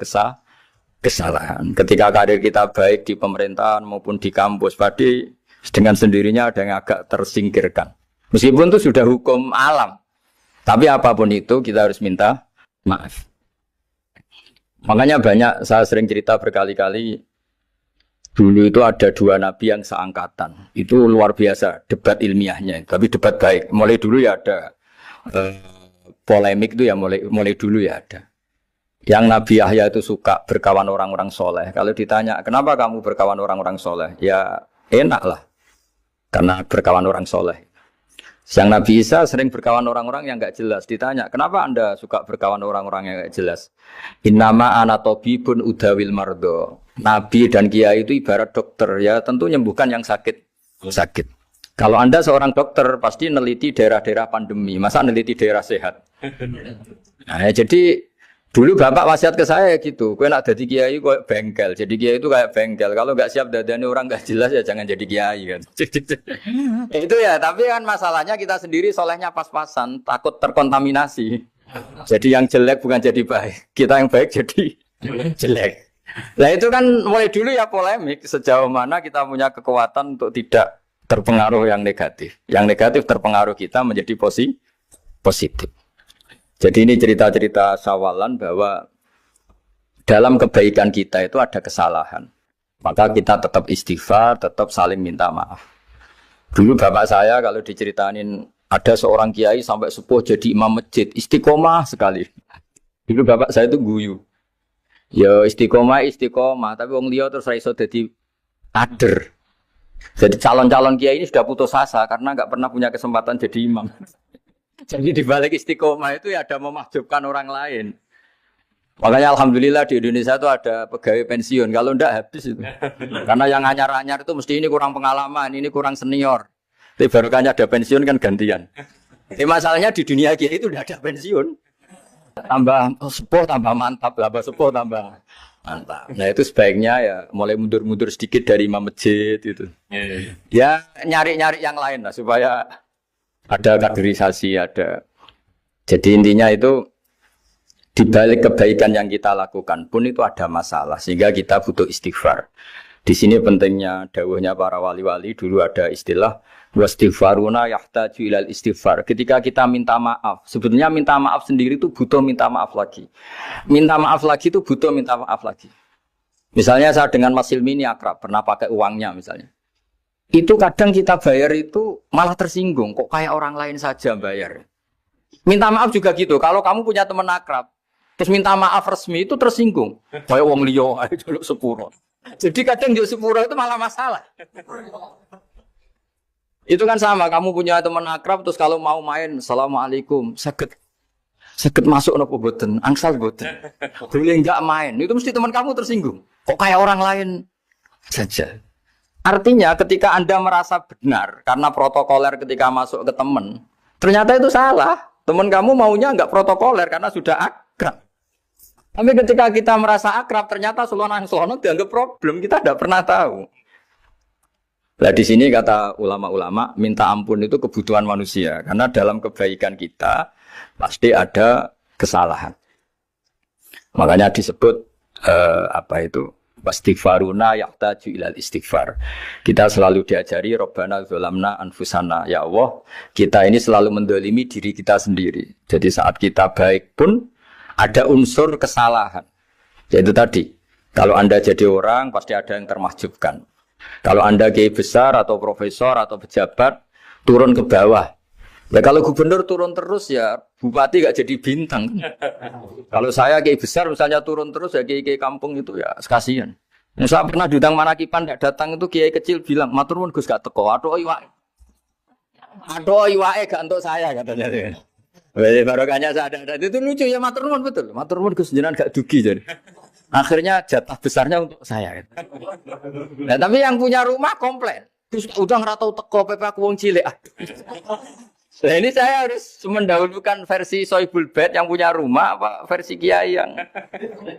kesalahan. Ketika karir kita baik di pemerintahan maupun di kampus, pasti dengan sendirinya ada yang agak tersingkirkan. Meskipun itu sudah hukum alam. Tapi apapun itu kita harus minta maaf. Makanya banyak, saya sering cerita berkali-kali, dulu itu ada dua nabi yang seangkatan. Itu luar biasa debat ilmiahnya, tapi debat baik. Mulai dulu ya ada polemik itu ya mulai dulu ya ada. Yang Nabi Yahya itu suka berkawan orang-orang soleh. Kalau ditanya, kenapa kamu berkawan orang-orang soleh? Ya enak lah, karena berkawan orang soleh. Yang Nabi Isa sering berkawan orang-orang yang enggak jelas. Ditanya, kenapa Anda suka berkawan orang-orang yang enggak jelas? Innama ana tabibun udawil mardo. Nabi dan kiai itu ibarat dokter, ya tentu menyembuhkan yang sakit. Kalau Anda seorang dokter pasti neliti daerah-daerah pandemi, masa neliti daerah sehat. Nah, jadi dulu bapak wasiat ke saya gitu, kowe nak jadi kiai kok bengkel. Jadi kiai itu kayak bengkel. Kalau nggak siap dadani orang nggak jelas ya jangan jadi kiai kan. Itu ya, tapi kan masalahnya kita sendiri solehnya pas-pasan, takut terkontaminasi. Jadi yang jelek bukan jadi baik, kita yang baik jadi jelek. Nah itu kan mulai dulu ya polemik sejauh mana kita punya kekuatan untuk tidak terpengaruh yang negatif. Yang negatif terpengaruh kita menjadi positif. Jadi ini cerita-cerita sawalan bahwa dalam kebaikan kita itu ada kesalahan. Maka kita tetap istighfar, tetap saling minta maaf. Dulu bapak saya kalau diceritain ada seorang kiai sampai sepuh jadi imam masjid, istiqomah sekali. Dulu bapak saya itu guyu. Ya istiqomah, tapi wong liya terus ra iso dadi kader. Jadi calon-calon kiai ini sudah putus asa karena nggak pernah punya kesempatan jadi imam. Jadi di balik istiqomah itu ya ada memahjubkan orang lain. Makanya alhamdulillah di Indonesia itu ada pegawai pensiun. Kalau enggak habis itu. Karena yang anyar-anyar itu mesti ini kurang pengalaman, ini kurang senior. Tapi barokahnya ada pensiun kan gantian. Tapi masalahnya di dunia kiai itu udah ada pensiun. Tambah sepuh tambah mantap, tambah sepuh tambah mantap. Nah itu sebaiknya ya mulai mundur-mundur sedikit dari imam masjid itu. Ya nyari-nyari yang lain lah supaya ada kaderisasi, ada. Jadi intinya itu di balik kebaikan yang kita lakukan pun itu ada masalah sehingga kita butuh istighfar. Di sini pentingnya dawuhnya para wali-wali dulu ada istilah wastighfaruna yahtaju ilal istighfar. Ketika kita minta maaf, sebetulnya minta maaf sendiri itu butuh minta maaf lagi. Minta maaf lagi itu butuh minta maaf lagi. Misalnya saya dengan Mas Hilmi ini akrab, pernah pakai uangnya misalnya. Itu kadang kita bayar itu malah tersinggung, kok kayak orang lain saja bayar. Minta maaf juga gitu, kalau kamu punya teman akrab, terus minta maaf resmi itu tersinggung. Kayak wong liya ae jaluk sepuro. Jadi kadang jaluk sepuro itu malah masalah. Itu kan sama, kamu punya teman akrab terus kalau mau main, assalamualaikum, sakit masuk nopo boten, angsal boten. Boleh enggak main, itu mesti teman kamu tersinggung. Kok kayak orang lain saja. Artinya ketika Anda merasa benar karena protokoler ketika masuk ke teman, ternyata itu salah. Teman kamu maunya enggak protokoler karena sudah akrab. Tapi ketika kita merasa akrab, ternyata selonang-selonang dianggap problem, kita tidak pernah tahu. Nah di sini kata ulama-ulama, minta ampun itu kebutuhan manusia. Karena dalam kebaikan kita, pasti ada kesalahan. Makanya disebut, wastighfaruna yahtaju ilal istighfar. Kita selalu diajari, Rabbana zolamna anfusana. Ya Allah, kita ini selalu mendolimi diri kita sendiri. Jadi saat kita baik pun, ada unsur kesalahan. Yaitu tadi, kalau Anda jadi orang pasti ada yang termahjubkan. Kalau Anda kiai besar atau profesor atau pejabat turun ke bawah. Ya kalau gubernur turun terus ya bupati gak jadi bintang. Kalau saya kiai besar misalnya turun terus ya kiai kampung itu ya kasihan. Saya pernah diundang Manakipan tidak datang itu kiai kecil bilang matur nuwun Gus gak teko. Aduh iwake gak untuk saya katanya. Barokahnya saya ada. Itu lucu ya matur nuwun betul. Matur nuwun Gus jenengan gak dugi jadi. Akhirnya jatah besarnya untuk saya. Nah, tapi yang punya rumah komplain. Gus udah ngeratau teko PP aku wong cilik. Nah, ini saya harus mendahulukan versi Soibul Bait yang punya rumah apa versi kiai yang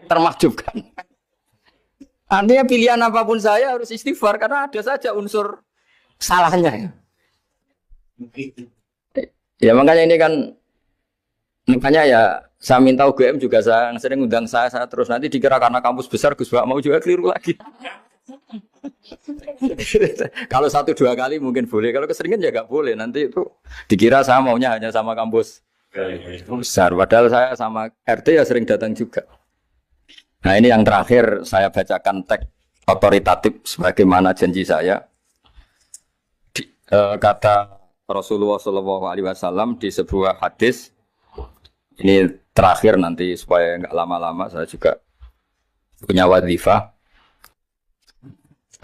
termahjubkan. Artinya pilihan apapun saya harus istighfar karena ada saja unsur salahnya. Ya makanya ini kan makanya ya saya minta UGM juga saya sering undang saya terus nanti dikira karena kampus besar Gus Bak mau juga keliru lagi. Kalau 1-2 kali mungkin boleh, kalau keseringan ya nggak boleh. Nanti itu dikira saya maunya hanya sama kampus besar, padahal saya sama RT ya sering datang juga. Nah ini yang terakhir saya bacakan teks otoritatif sebagaimana janji saya. Kata Rasulullah SAW di sebuah hadis. Ini terakhir nanti supaya nggak lama-lama saya juga punya wadhifah.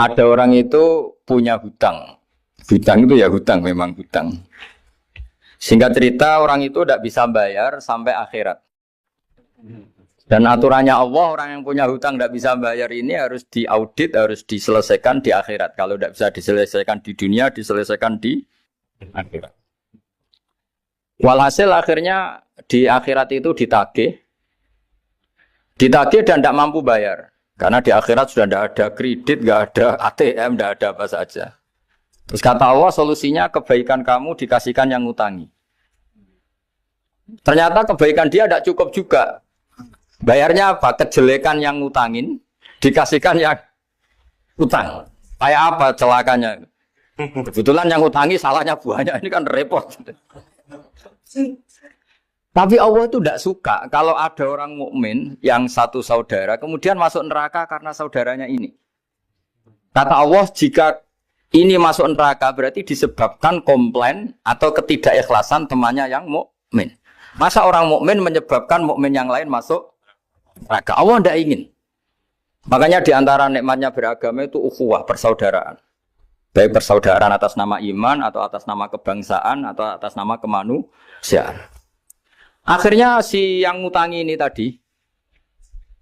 Ada orang itu punya hutang. Hutang itu ya hutang, memang hutang. Singkat cerita orang itu tidak bisa bayar sampai akhirat. Dan aturannya Allah, orang yang punya hutang tidak bisa bayar ini harus diaudit, harus diselesaikan di akhirat. Kalau tidak bisa diselesaikan di dunia, diselesaikan di akhirat. Walhasil akhirnya di akhirat itu ditagih dan tidak mampu bayar. Karena di akhirat sudah tidak ada kredit, tidak ada ATM, tidak ada apa saja. Terus kata Allah, solusinya kebaikan kamu dikasihkan yang ngutangi. Ternyata kebaikan dia tidak cukup juga. Bayarnya apa? Kejelekan yang ngutangin dikasihkan yang utang. Kayak apa celakanya? Kebetulan yang ngutangi salahnya banyak, ini kan repot. Tapi Allah itu tidak suka kalau ada orang mukmin yang satu saudara kemudian masuk neraka karena saudaranya ini. Kata Allah, jika ini masuk neraka berarti disebabkan komplain atau ketidakikhlasan temannya yang mukmin. Masa orang mukmin menyebabkan mukmin yang lain masuk neraka? Allah tidak ingin. Makanya di antara nikmatnya beragama itu ukhuwah, persaudaraan. Baik persaudaraan atas nama iman atau atas nama kebangsaan atau atas nama kemanusiaan. Akhirnya si yang ngutangi ini tadi,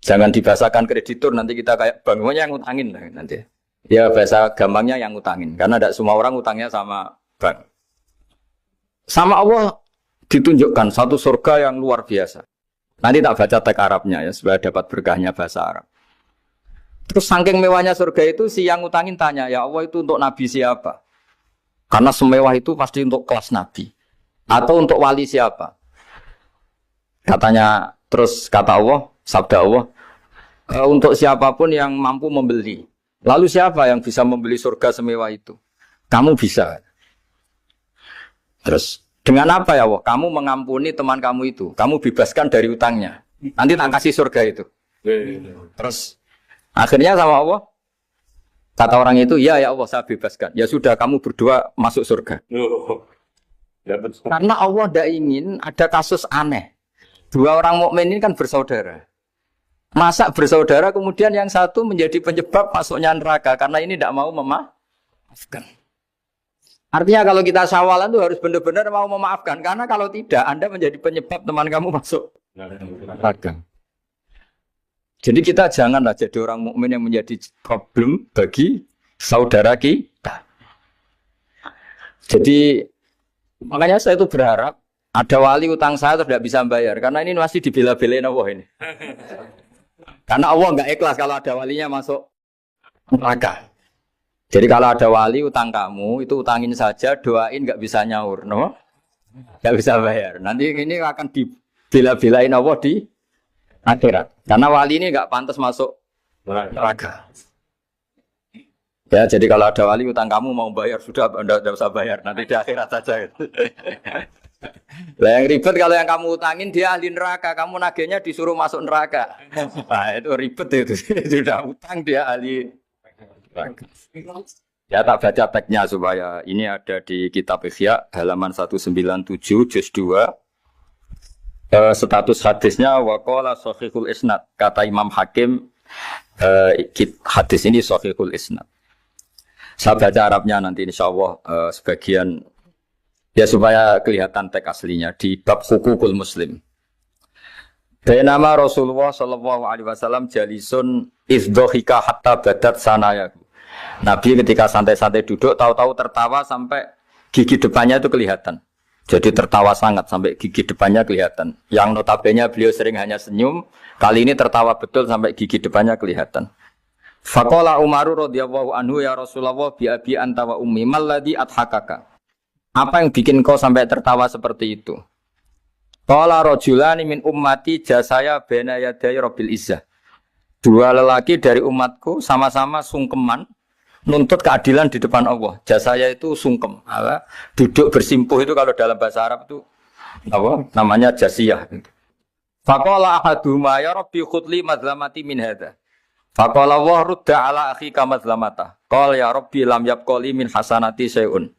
jangan dibahasakan kreditur, nanti kita kayak bank, yang ngutangin nanti. Ya bahasa gampangnya yang ngutangin, karena tidak semua orang ngutangnya sama bank. Sama Allah ditunjukkan satu surga yang luar biasa. Nanti tak baca teks Arabnya ya, supaya dapat berkahnya bahasa Arab. Terus saking mewahnya surga itu, si yang ngutangin tanya, ya Allah itu untuk Nabi siapa? Karena semewah itu pasti untuk kelas Nabi. Atau untuk wali siapa? Katanya, terus kata Allah, sabda Allah, untuk siapapun yang mampu membeli. Lalu siapa yang bisa membeli surga semewah itu? Kamu bisa. Terus, dengan apa ya Allah? Kamu mengampuni teman kamu itu. Kamu bebaskan dari utangnya. Nanti tak kasih surga itu. Terus, akhirnya sama Allah, kata orang itu, ya Allah saya bebaskan. Ya sudah, kamu berdua masuk surga. Karena Allah tidak ingin ada kasus aneh. Dua orang mukmin ini kan bersaudara. Masa bersaudara kemudian yang satu menjadi penyebab masuknya neraka karena ini tidak mau memaafkan. Artinya kalau kita syawalan itu harus benar-benar mau memaafkan, karena kalau tidak Anda menjadi penyebab teman kamu masuk neraka. Jadi kita janganlah jadi orang mukmin yang menjadi problem bagi saudara kita. Jadi makanya saya itu berharap ada wali utang saya terus tidak bisa bayar, karena ini masih dibela-belain Allah ini. Karena Allah nggak ikhlas kalau ada walinya masuk neraka. Jadi kalau ada wali utang kamu, itu utangin saja, doain nggak bisa nyaur, no? Nggak bisa bayar. Nanti ini akan dibela-belain Allah di akhirat. Karena wali ini nggak pantas masuk neraka. Ya, jadi kalau ada wali utang kamu mau bayar, sudah tidak usah bayar, nanti di akhirat saja. Lah yang ribet kalau yang kamu utangin dia ahli neraka, kamu nagihnya disuruh masuk neraka. Nah, itu ribet itu. Sudah utang dia ahli neraka. Ya tak baca teksnya supaya ini ada di kitab Ihya halaman 197 juz 2. Status hadisnya waqala shahihul isnad. Kata Imam Hakim hadis ini shahihul isnad. Saya baca Arabnya nanti insyaallah sebagian ya supaya kelihatan teks aslinya di bab hukukul muslim. Nama Rasulullah sallallahu alaihi wasallam jalisun izdhika hatta badat sanayahu. Nabi ketika santai-santai duduk tahu-tahu tertawa sampai gigi depannya itu kelihatan. Jadi tertawa sangat sampai gigi depannya kelihatan. Yang notabene beliau sering hanya senyum, kali ini tertawa betul sampai gigi depannya kelihatan. Faqala Umaru radhiyallahu anhu ya Rasulullah bi abi anta wa ummi mal ladzi adhakaka. Apa yang bikin kau sampai tertawa seperti itu? Qala rajulani min ummati jasaya baina yaday rabbil izzah. Dua lelaki dari umatku sama-sama sungkeman nuntut keadilan di depan Allah. Jasaya itu sungkem, apa? Duduk bersimpuh itu kalau dalam bahasa Arab itu apa? Namanya jasiyah. Faqala ahaduhuma ya rabbi khudli madlamati min hadza. Faqala wa rudda ala akhika madlamata. Qala ya rabbi lam yabqali min hasanati syai'un.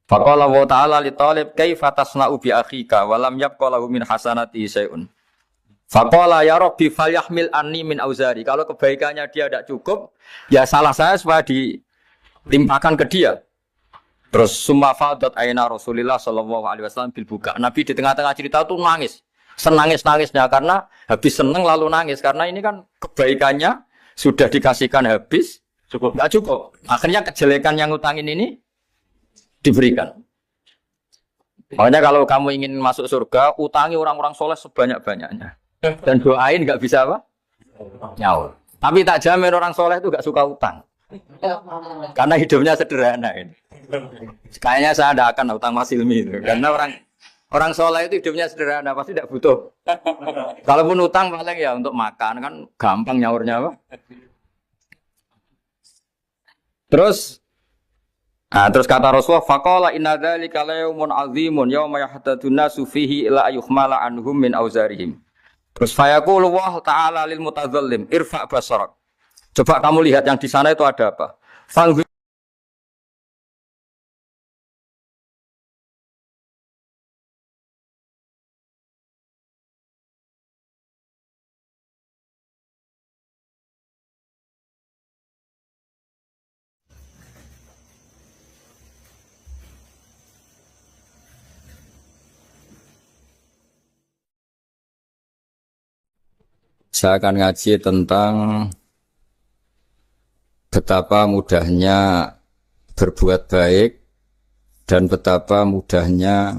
Faqala wa ta'ala li talib kaifa tasna'u bi akhika wa lam yabqa lahu min hasanati syai'un. Faqala ya rabbi falyahmil anni min auzari. Kalau kebaikannya dia tidak cukup, ya salah saya supaya dilimpahkan ke dia. Terus summa fadat aina Rasulullah sallallahu alaihi wasallam bil buka. Nabi di tengah-tengah cerita itu nangis senangis-nangisnya karena habis seneng lalu nangis karena ini kan kebaikannya sudah dikasihkan habis cukup nggak cukup. Akhirnya kejelekan yang utangin ini diberikan. Makanya kalau kamu ingin masuk surga, utangi orang-orang soleh sebanyak-banyaknya. Dan doain nggak bisa apa? Nyaur. Tapi tak jamin orang soleh itu nggak suka utang. Karena hidupnya sederhana ini. Kayaknya saya tidak akan utang Mas Ilmi itu. Karena orang soleh itu hidupnya sederhana, pasti tidak butuh. Kalaupun utang paling ya untuk makan, kan gampang nyaurnya apa? Terus kata Rasulullah, faqala inna dzalika layaumun azimun yauma yahtadun nasu fihi ila ayuhmala anhum min auzarihim. Terus fayaqulu Allah ta'ala lil mutadzallim irfa' basarak. Coba kamu lihat yang di sana itu ada apa? Saya akan ngaji tentang betapa mudahnya berbuat baik dan betapa mudahnya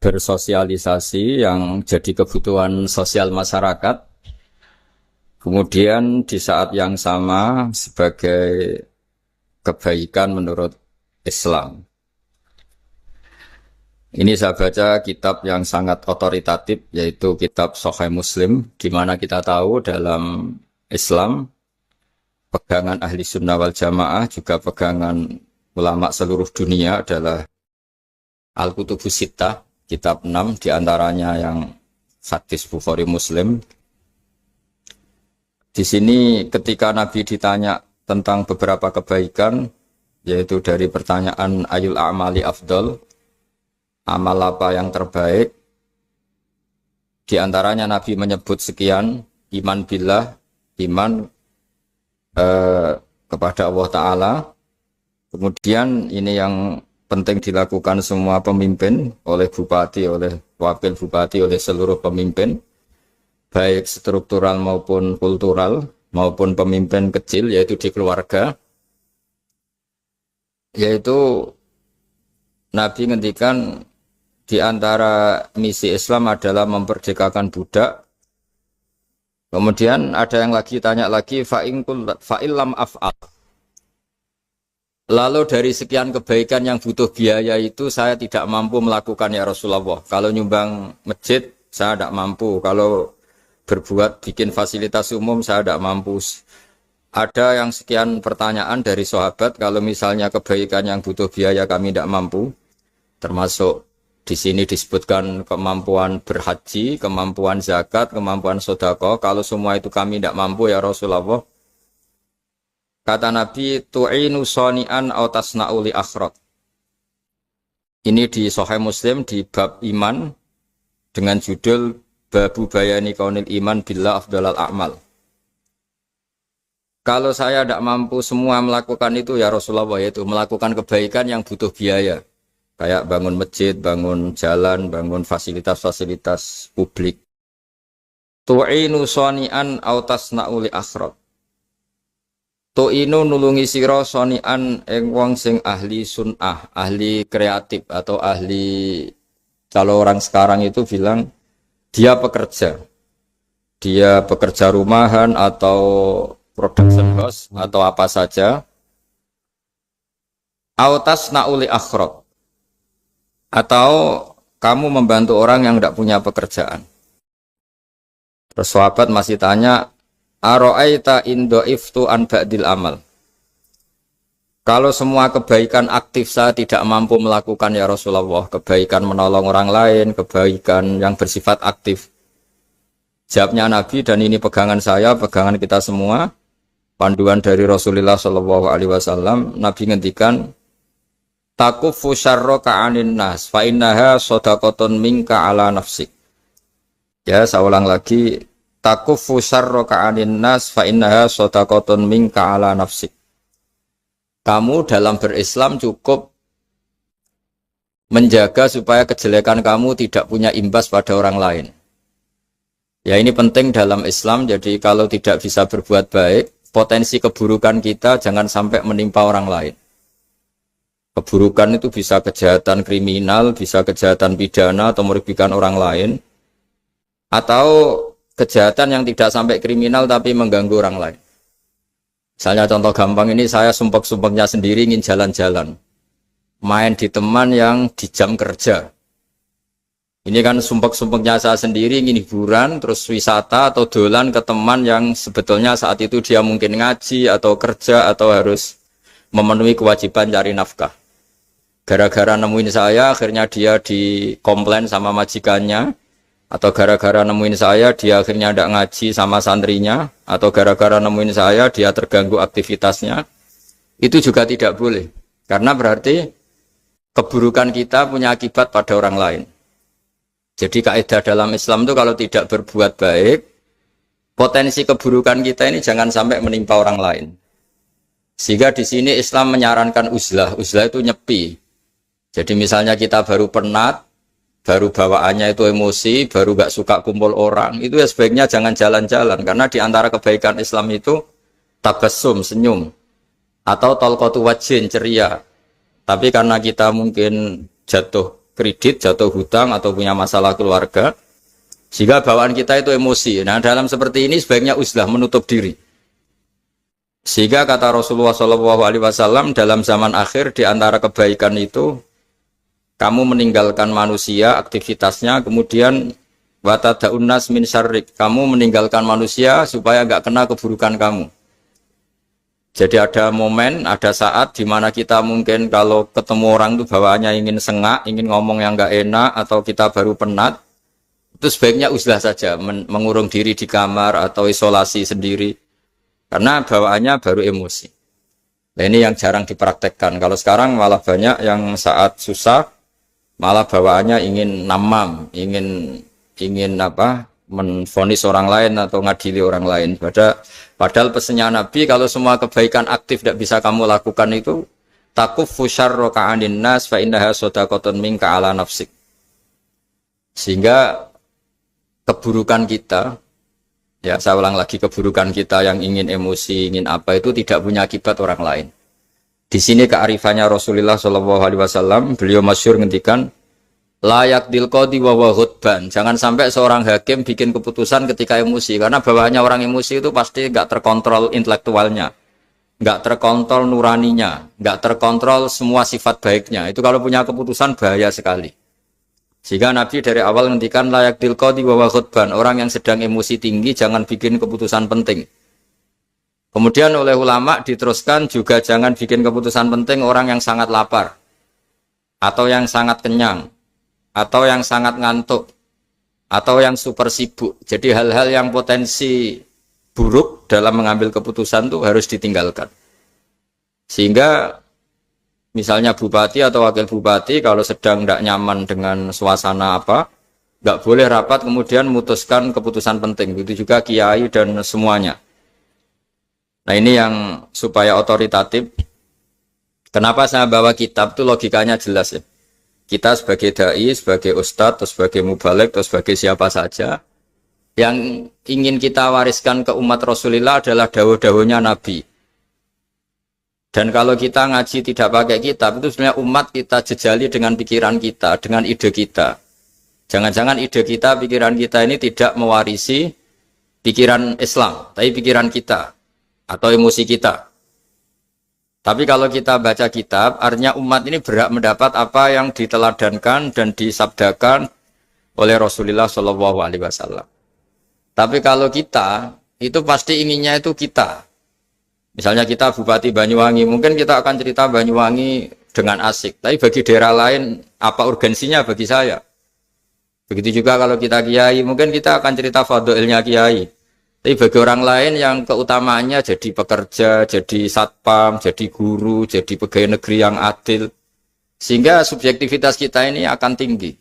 bersosialisasi yang jadi kebutuhan sosial masyarakat. Kemudian di saat yang sama sebagai kebaikan menurut Islam. Ini saya baca kitab yang sangat otoritatif, yaitu kitab Sahih Muslim, di mana kita tahu dalam Islam, pegangan ahli sunnah wal jamaah, juga pegangan ulama seluruh dunia adalah Al-Kutubus Sittah, kitab 6, diantaranya yang hadis Bukhari Muslim. Di sini ketika Nabi ditanya tentang beberapa kebaikan, yaitu dari pertanyaan Ayul A'mali Afdol, amal apa yang terbaik? Di antaranya Nabi menyebut sekian, iman billah, iman kepada Allah Ta'ala. Kemudian ini yang penting dilakukan semua pemimpin, oleh bupati, oleh wakil bupati, oleh seluruh pemimpin, baik struktural maupun kultural, maupun pemimpin kecil, yaitu di keluarga. Yaitu Nabi ngendikan di antara misi Islam adalah memperdekakan budak. Kemudian ada yang lagi tanya lagi, fa'illam af'al. Lalu dari sekian kebaikan yang butuh biaya itu saya tidak mampu melakukan ya Rasulullah. Kalau nyumbang masjid saya tidak mampu. Kalau berbuat bikin fasilitas umum saya tidak mampu. Ada yang sekian pertanyaan dari sahabat, kalau misalnya kebaikan yang butuh biaya kami tidak mampu, termasuk di sini disebutkan kemampuan berhaji, kemampuan zakat, kemampuan sedekah. Kalau semua itu kami tidak mampu ya Rasulullah. Kata Nabi, tu'inu soni'an aw tasna'u li akhirat. Ini di Sahih Muslim di bab iman dengan judul Babu Bayani Kaunil Iman Billah Afdalal A'mal. Kalau saya tidak mampu semua melakukan itu ya Rasulullah, yaitu melakukan kebaikan yang butuh biaya. Kayak bangun masjid, bangun jalan, bangun fasilitas-fasilitas publik. Tu'inu soni'an aw tasna'u li akhirat. Tu'inu nulungi sira soni'an ing wong sing ahli sun'ah, ahli kreatif atau ahli, kalau orang sekarang itu bilang dia pekerja. Dia pekerja rumahan atau production house atau apa saja. Aw tasna'u li akhirat. Atau kamu membantu orang yang tidak punya pekerjaan. Terus sahabat masih tanya, aro'aita indo'iftu an ba'dil amal. Kalau semua kebaikan aktif saya tidak mampu melakukan ya Rasulullah, kebaikan menolong orang lain, kebaikan yang bersifat aktif. Jawabnya Nabi, dan ini pegangan saya, pegangan kita semua, panduan dari Rasulullah SAW, Nabi ngendikan, takufu syarroka anin nas fa innaha sodakotun minka ala nafsik. Ya, saya ulang lagi, takufu syarroka anin nas fa innaha sodakotun minka ala nafsik. Kamu dalam berislam cukup menjaga supaya kejelekan kamu tidak punya imbas pada orang lain. Ya ini penting dalam Islam, jadi kalau tidak bisa berbuat baik, potensi keburukan kita jangan sampai menimpa orang lain. Keburukan itu bisa kejahatan kriminal, bisa kejahatan pidana atau merugikan orang lain, atau kejahatan yang tidak sampai kriminal tapi mengganggu orang lain. Misalnya contoh gampang ini, saya sumpek-sumpeknya sendiri ingin jalan-jalan, main di teman yang di jam kerja. Ini kan sumpek-sumpeknya saya sendiri ingin hiburan, terus wisata atau dolan ke teman yang sebetulnya saat itu dia mungkin ngaji atau kerja atau harus memenuhi kewajiban cari nafkah. Gara-gara nemuin saya, akhirnya dia dikomplain sama majikannya, atau gara-gara nemuin saya, dia akhirnya tidak ngaji sama santrinya, atau gara-gara nemuin saya, dia terganggu aktivitasnya. Itu juga tidak boleh, karena berarti keburukan kita punya akibat pada orang lain. Jadi kaidah dalam Islam itu kalau tidak berbuat baik, potensi keburukan kita ini jangan sampai menimpa orang lain. Sehingga di sini Islam menyarankan uzlah. Uzlah itu nyepi. Jadi misalnya kita baru penat, baru bawaannya itu emosi, baru gak suka kumpul orang, itu ya sebaiknya jangan jalan-jalan. Karena di antara kebaikan Islam itu tabassum, senyum, atau talqatu wajhin, ceria. Tapi karena kita mungkin jatuh kredit, jatuh hutang, atau punya masalah keluarga, sehingga bawaan kita itu emosi. Nah, dalam seperti ini sebaiknya uzlah, menutup diri. Sehingga kata Rasulullah SAW dalam zaman akhir, di antara kebaikan itu kamu meninggalkan manusia aktivitasnya, kemudian watada'un nas min syarrik, kamu meninggalkan manusia supaya enggak kena keburukan kamu. Jadi ada momen, ada saat di mana kita mungkin kalau ketemu orang itu bawaannya ingin sengak, ingin ngomong yang enggak enak, atau kita baru penat, itu sebaiknya uzlah saja, mengurung diri di kamar atau isolasi sendiri, karena bawaannya baru emosi. Nah ini yang jarang dipraktekkan. Kalau sekarang malah banyak yang saat susah, malah bawaannya ingin namam, ingin menvonis orang lain atau ngadili orang lain. Padahal pesannya Nabi, kalau semua kebaikan aktif tidak bisa kamu lakukan itu, takuffu syarra ka'anin nas fa innaha shadaqatun minka ala nafsik. Sehingga keburukan kita, ya saya ulang lagi, keburukan kita yang ingin emosi, ingin apa, itu tidak punya akibat orang lain. Di sini kearifannya Rasulullah SAW, beliau masyhur ngendikan, layak dilqadi wa ghadban. Jangan sampai seorang hakim bikin keputusan ketika emosi, karena bawaannya orang emosi itu pasti nggak terkontrol intelektualnya, nggak terkontrol nuraninya, nggak terkontrol semua sifat baiknya. Itu kalau punya keputusan bahaya sekali. Sehingga Nabi dari awal ngendikan layak dilqadi wa ghadban. Orang yang sedang emosi tinggi jangan bikin keputusan penting. Kemudian oleh ulama diteruskan juga jangan bikin keputusan penting orang yang sangat lapar, atau yang sangat kenyang, atau yang sangat ngantuk, atau yang super sibuk. Jadi hal-hal yang potensi buruk dalam mengambil keputusan itu harus ditinggalkan. Sehingga misalnya bupati atau wakil bupati kalau sedang tidak nyaman dengan suasana apa, nggak boleh rapat kemudian memutuskan keputusan penting. Begitu juga kiai dan semuanya. Nah ini yang supaya otoritatif. Kenapa saya bawa kitab itu logikanya jelas ya. Kita sebagai dai, sebagai ustadz, atau sebagai mubalek, atau sebagai siapa saja, yang ingin kita wariskan ke umat Rasulullah adalah dawuh-dawuhnya Nabi. Dan kalau kita ngaji tidak pakai kitab, itu sebenarnya umat kita jejali dengan pikiran kita, dengan ide kita. Jangan-jangan ide kita, pikiran kita ini tidak mewarisi pikiran Islam, tapi pikiran kita, atau emosi kita. Tapi kalau kita baca kitab, artinya umat ini berhak mendapat apa yang diteladankan dan disabdakan oleh Rasulullah SAW. Tapi kalau kita, itu pasti inginnya itu kita. Misalnya kita Bupati Banyuwangi, mungkin kita akan cerita Banyuwangi dengan asik. Tapi bagi daerah lain, apa urgensinya bagi saya? Begitu juga kalau kita kiai, mungkin kita akan cerita fadhilnya kiai. Tapi bagi orang lain yang keutamaannya jadi pekerja, jadi satpam, jadi guru, jadi pegawai negeri yang adil. Sehingga subjektivitas kita ini akan tinggi.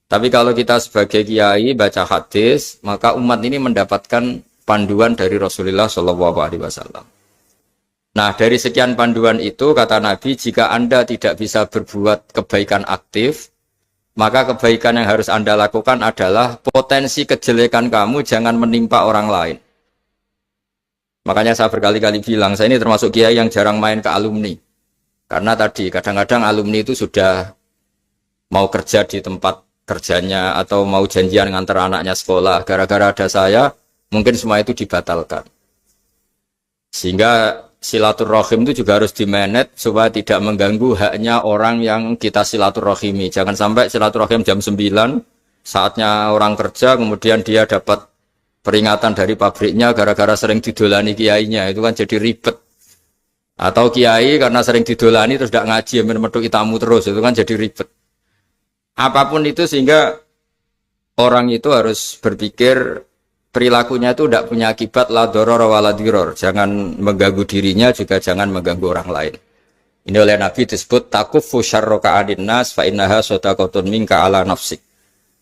Tapi kalau kita sebagai kiai baca hadis, maka umat ini mendapatkan panduan dari Rasulullah SAW. Nah, dari sekian panduan itu, kata Nabi, jika Anda tidak bisa berbuat kebaikan aktif, maka kebaikan yang harus Anda lakukan adalah potensi kejelekan kamu jangan menimpa orang lain. Makanya saya berkali-kali bilang, saya ini termasuk kiai yang jarang main ke alumni. Karena tadi, kadang-kadang alumni itu sudah mau kerja di tempat kerjanya atau mau janjian ngantar anaknya sekolah. Gara-gara ada saya, mungkin semua itu dibatalkan. Sehingga silaturahim itu juga harus dimanage supaya tidak mengganggu haknya orang yang kita silaturahimi. Jangan sampai silaturahim jam 9, saatnya orang kerja, kemudian dia dapat peringatan dari pabriknya gara-gara sering didolani kiainya. Itu kan jadi ribet. Atau kiai karena sering didolani terus tidak ngaji, metu tamu terus. Itu kan jadi ribet. Apapun itu sehingga orang itu harus berpikir perilakunya itu tidak punya akibat la doror wala diror. Jangan mengganggu dirinya juga jangan mengganggu orang lain. Ini oleh Nabi disebut takuffu syarroka adin nas fa innaha sodaqotun minka ala nafsik.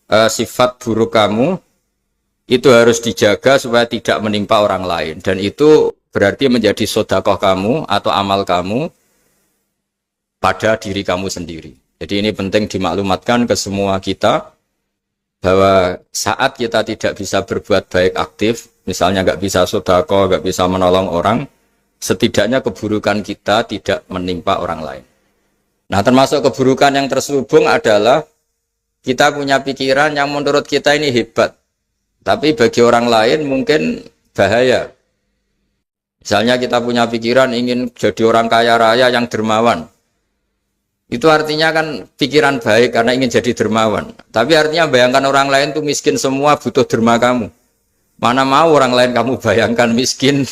Sifat buruk kamu itu harus dijaga supaya tidak menimpa orang lain. Dan itu berarti menjadi sodakoh kamu atau amal kamu pada diri kamu sendiri. Jadi ini penting dimaklumatkan ke semua kita bahwa saat kita tidak bisa berbuat baik aktif, misalnya nggak bisa sedekah, nggak bisa menolong orang, setidaknya keburukan kita tidak menimpa orang lain. Nah, termasuk keburukan yang terselubung adalah kita punya pikiran yang menurut kita ini hebat, tapi bagi orang lain mungkin bahaya. Misalnya kita punya pikiran ingin jadi orang kaya raya yang dermawan. Itu artinya kan pikiran baik karena ingin jadi dermawan. Tapi artinya bayangkan orang lain tuh miskin semua butuh derma kamu. Mana mau orang lain kamu bayangkan miskin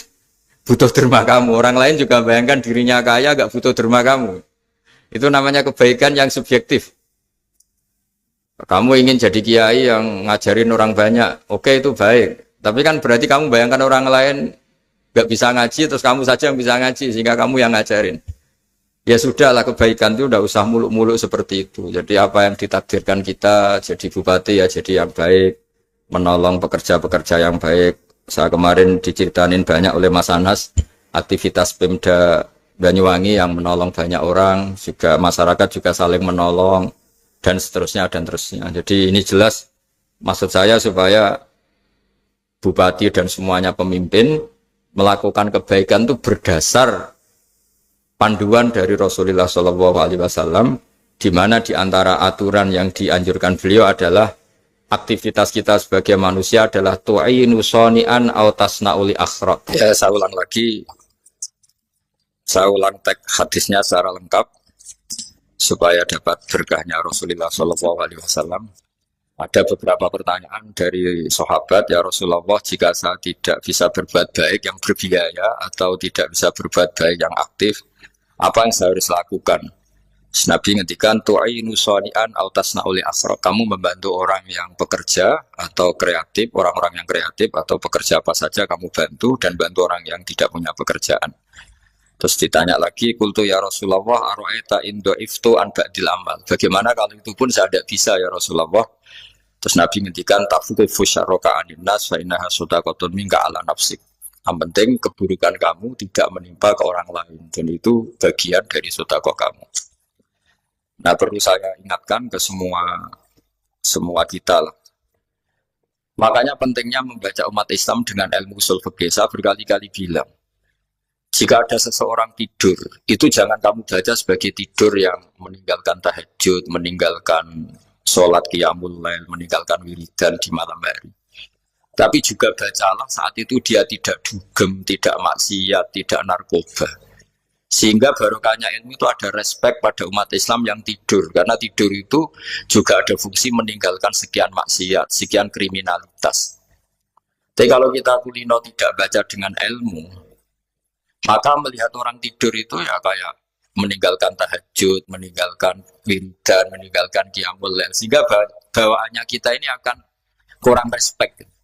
butuh derma kamu. Orang lain juga bayangkan dirinya kaya gak butuh derma kamu. Itu namanya kebaikan yang subjektif. Kamu ingin jadi kiai yang ngajarin orang banyak. Oke, itu baik. Tapi kan berarti kamu bayangkan orang lain gak bisa ngaji terus kamu saja yang bisa ngaji sehingga kamu yang ngajarin. Ya sudahlah, kebaikan itu udah usah muluk-muluk seperti itu. Jadi apa yang ditakdirkan kita jadi bupati ya jadi yang baik, menolong pekerja-pekerja yang baik. Saya kemarin diceritain banyak oleh Mas Anas aktivitas Pemda Banyuwangi yang menolong banyak orang, juga masyarakat juga saling menolong dan seterusnya dan terusnya. Jadi ini jelas maksud saya supaya bupati dan semuanya pemimpin melakukan kebaikan itu berdasar panduan dari Rasulullah SAW, di mana di antara aturan yang dianjurkan beliau adalah aktivitas kita sebagai manusia adalah tu'inu soni'an au tasna'uli akhraq. Ya, saya ulang lagi. Saya ulang teks hadisnya secara lengkap supaya dapat berkahnya Rasulullah SAW. Ada beberapa pertanyaan dari sahabat, ya Rasulullah, jika saya tidak bisa berbuat baik yang berbiaya atau tidak bisa berbuat baik yang aktif, apa yang saya harus lakukan? Nabi ngendikan tu'inu shani'an aw tasna'u li asra. Kamu membantu orang yang bekerja atau kreatif, orang-orang yang kreatif atau pekerja apa saja kamu bantu dan bantu orang yang tidak punya pekerjaan. Terus ditanya lagi, qultu ya Rasulullah ara'aita in dha'iftu an ba'dil amal. Bagaimana kalau itu pun saya tidak bisa ya Rasulullah? Terus Nabi ngendikan tafuqifu syarraka anin nas fa innaha shadaqatun minka ala nafsik. Yang penting keburukan kamu tidak menimpa ke orang lain dan itu bagian dari sedekah kamu. Nah, perlu saya ingatkan ke semua kita lah. Makanya pentingnya membaca umat Islam dengan ilmu ushul fikih. Saya berkali-kali bilang, jika ada seseorang tidur, itu jangan kamu baca sebagai tidur yang meninggalkan tahajud, meninggalkan sholat qiyamul lail, meninggalkan wiridan di malam hari. Tapi juga bacalah saat itu dia tidak dugem, tidak maksiat, tidak narkoba. Sehingga barokahnya ilmu itu ada respek pada umat Islam yang tidur. Karena tidur itu juga ada fungsi meninggalkan sekian maksiat, sekian kriminalitas. Tapi kalau kita kulino tidak baca dengan ilmu, maka melihat orang tidur itu ya kayak meninggalkan tahajud, meninggalkan wiridan, meninggalkan qiyamul lail. Sehingga bawaannya kita ini akan kurang respek.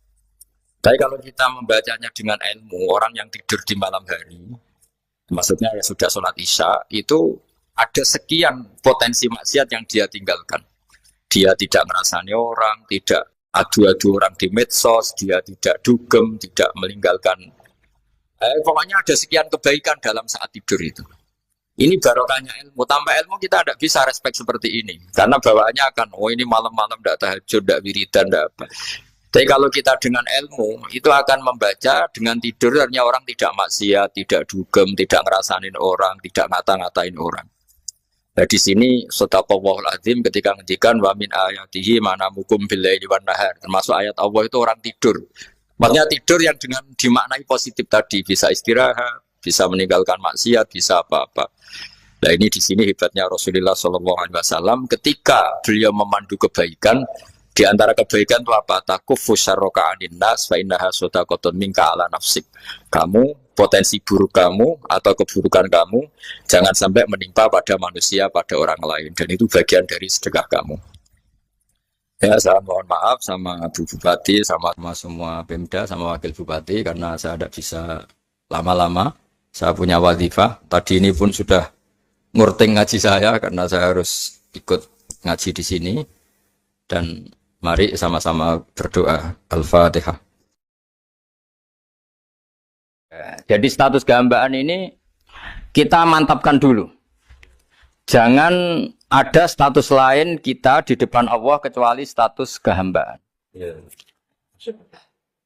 Tapi kalau kita membacanya dengan ilmu, orang yang tidur di malam hari, maksudnya ya sudah sholat isya, itu ada sekian potensi maksiat yang dia tinggalkan. Dia tidak ngerasani orang, tidak adu-adu orang di medsos, dia tidak dugem, tidak meninggalkan Pokoknya ada sekian kebaikan dalam saat tidur itu. Ini barokahnya ilmu. Tanpa ilmu kita tidak bisa respect seperti ini. Karena bawaannya akan, oh ini malam-malam tidak tahajud, tidak wiridan, tidak apa. Tapi kalau kita dengan ilmu, itu akan membaca dengan tidur, artinya orang tidak maksiat, tidak dugem, tidak ngerasain orang, tidak ngata-ngatain orang. Nah di sini sadaqallahul azim ketika ngendikan wa min ayatihi manamukum billaili wan nahar. Termasuk ayat Allah itu orang tidur. Maksudnya tidur yang dengan dimaknai positif tadi, bisa istirahat, bisa meninggalkan maksiat, bisa apa-apa. Nah ini di sini hebatnya Rasulullah SAW ketika beliau memandu kebaikan, di antara kebaikan itu apa? Takufu syarroka anin nas fa innaha sadaqatun minka ala nafsik. Kamu, potensi buruk kamu atau keburukan kamu jangan sampai menimpa pada manusia, pada orang lain. Dan itu bagian dari sedekah kamu. Ya, saya mohon maaf sama Bu Bupati, sama semua Pemda, sama Wakil Bupati karena saya tidak bisa lama-lama. Saya punya wadifah. Tadi ini pun sudah ngurting ngaji saya karena saya harus ikut ngaji di sini. Dan mari sama-sama berdoa. Al-Fatihah. Jadi status kehambaan ini kita mantapkan dulu. Jangan ada status lain kita di depan Allah kecuali status kehambaan.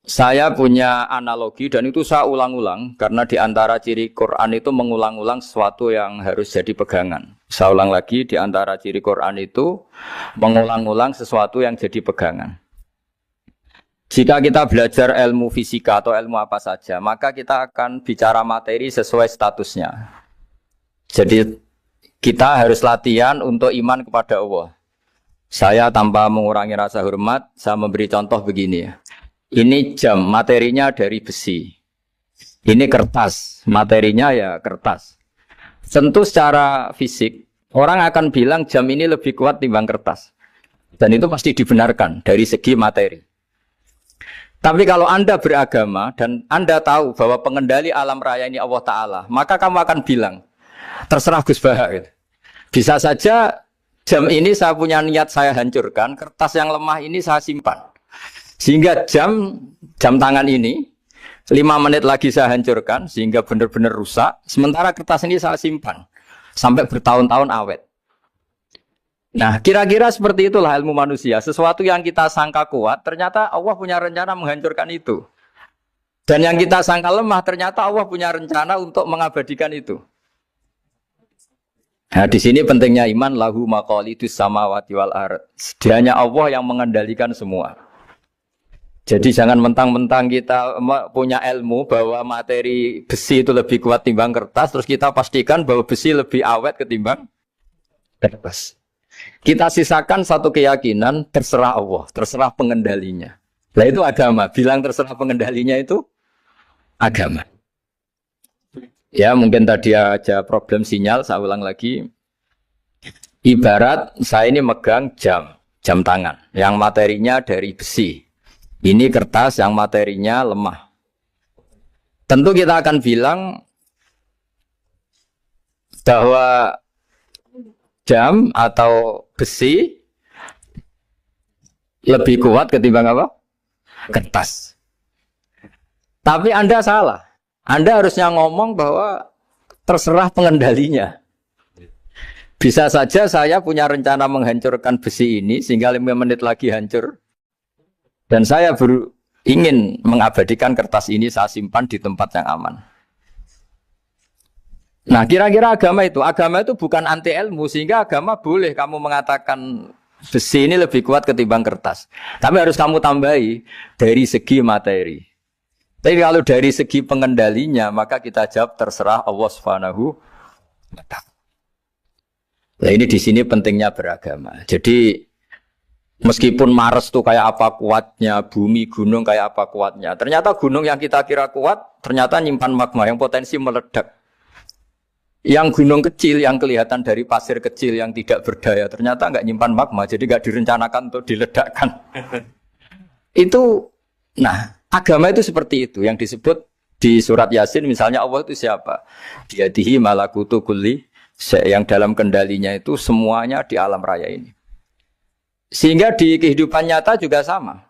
Saya punya analogi dan itu saya ulang-ulang karena di antara ciri Quran itu mengulang-ulang sesuatu yang harus jadi pegangan. Saya ulang lagi, di antara ciri Quran itu mengulang-ulang sesuatu yang jadi pegangan. Jika kita belajar ilmu fisika atau ilmu apa saja, maka kita akan bicara materi sesuai statusnya. Jadi kita harus latihan untuk iman kepada Allah. Saya tanpa mengurangi rasa hormat, saya memberi contoh begini ya. Ini jam, materinya dari besi. Ini kertas, materinya ya kertas. Tentu secara fisik, orang akan bilang jam ini lebih kuat timbang kertas. Dan itu pasti dibenarkan dari segi materi. Tapi kalau Anda beragama dan Anda tahu bahwa pengendali alam raya ini Allah Ta'ala, maka kamu akan bilang, terserah Gus Baha. Gitu. Bisa saja jam ini saya punya niat saya hancurkan, kertas yang lemah ini saya simpan. Sehingga jam tangan ini 5 menit lagi saya hancurkan sehingga benar-benar rusak. Sementara kertas ini saya simpan sampai bertahun-tahun awet. Nah, kira-kira seperti itulah ilmu manusia. Sesuatu yang kita sangka kuat, ternyata Allah punya rencana menghancurkan itu. Dan yang kita sangka lemah, ternyata Allah punya rencana untuk mengabadikan itu. Nah, di sini pentingnya iman lahu maqalidus samawati wal ardh. Hanya Allah yang mengendalikan semua. Jadi jangan mentang-mentang kita punya ilmu bahwa materi besi itu lebih kuat timbang kertas, terus kita pastikan bahwa besi lebih awet ketimbang kertas. Kita sisakan satu keyakinan, terserah Allah, terserah pengendalinya. Nah itu agama, bilang terserah pengendalinya itu agama. Ya mungkin tadi aja problem sinyal, saya ulang lagi. Ibarat saya ini megang jam tangan, yang materinya dari besi. Ini kertas yang materinya lemah. Tentu kita akan bilang bahwa jam atau besi lebih kuat ketimbang apa? Kertas. Tapi Anda salah. Anda harusnya ngomong bahwa terserah pengendalinya. Bisa saja saya punya rencana menghancurkan besi ini sehingga 5 menit lagi hancur. Dan saya ingin mengabadikan kertas ini saya simpan di tempat yang aman. Nah kira-kira agama itu bukan anti ilmu. Sehingga agama boleh kamu mengatakan besi ini lebih kuat ketimbang kertas. Tapi harus kamu tambahi dari segi materi. Tapi kalau dari segi pengendalinya maka kita jawab terserah Allah Subhanahu wa ta'ala. Nah ini di sini pentingnya beragama. Jadi meskipun Mars itu kayak apa kuatnya, bumi, gunung kayak apa kuatnya. Ternyata gunung yang kita kira kuat, ternyata nyimpan magma yang potensi meledak. Yang gunung kecil, yang kelihatan dari pasir kecil yang tidak berdaya, ternyata nggak nyimpan magma, jadi nggak direncanakan untuk diledakkan. Itu, nah, agama itu seperti itu, yang disebut di surat Yasin, misalnya Allah itu siapa? Biyadihi malakutu kulli, yang dalam kendalinya itu semuanya di alam raya ini. Sehingga di kehidupan nyata juga sama.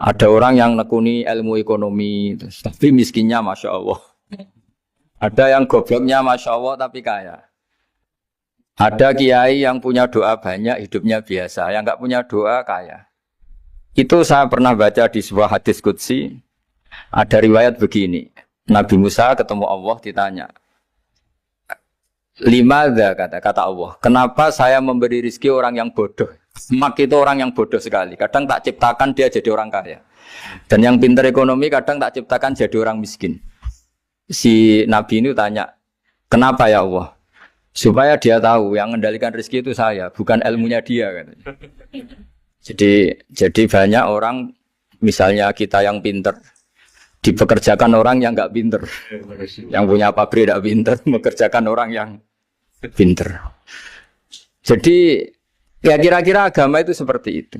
Ada orang yang nekuni ilmu ekonomi, tapi miskinnya Masya Allah. Ada yang gobloknya Masya Allah, tapi kaya. Ada kiai yang punya doa banyak, hidupnya biasa. Yang nggak punya doa, kaya. Itu saya pernah baca di sebuah hadis qudsi. Ada riwayat begini. Nabi Musa ketemu Allah ditanya. Limadza kata Allah. Kenapa saya memberi rezeki orang yang bodoh? Mak itu orang yang bodoh sekali. Kadang tak ciptakan dia jadi orang kaya. Dan yang pintar ekonomi kadang tak ciptakan jadi orang miskin. Si Nabi ini tanya, kenapa ya Allah? Supaya dia tahu yang mengendalikan rezeki itu saya, bukan ilmunya dia. Katanya. Jadi banyak orang, misalnya kita yang pintar, dipekerjakan orang yang nggak pintar. Yang punya pabrik tidak pintar, mengerjakan orang yang pintar. Jadi ya kira-kira agama itu seperti itu.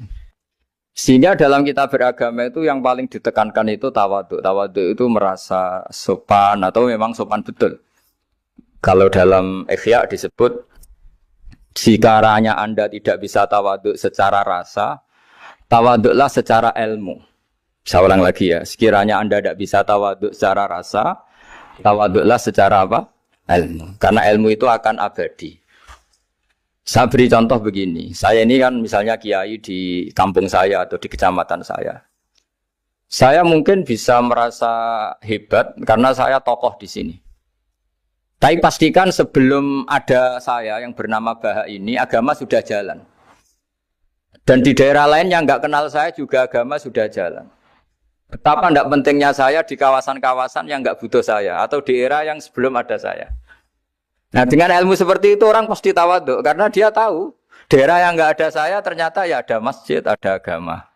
Sehingga dalam kita beragama itu yang paling ditekankan itu tawadhu. Tawadhu itu merasa sopan atau memang sopan betul. Kalau dalam Ihya disebut, sekiranya Anda tidak bisa tawadhu secara rasa, tawadhulah secara ilmu. Saya ulang lagi ya, sekiranya Anda tidak bisa tawadhu secara rasa, tawadhulah secara apa? Ilmu. Karena ilmu itu akan abadi. Saya beri contoh begini, saya ini kan misalnya kiai di kampung saya atau di kecamatan saya. Saya mungkin bisa merasa hebat karena saya tokoh di sini. Tapi pastikan sebelum ada saya yang bernama Baha ini, agama sudah jalan. Dan di daerah lain yang nggak kenal saya juga agama sudah jalan. Betapa tidak pentingnya saya di kawasan-kawasan yang nggak butuh saya, atau di era yang sebelum ada saya. Nah dengan ilmu seperti itu orang pasti tawadhu, karena dia tahu daerah yang nggak ada saya ternyata ya ada masjid, ada agama.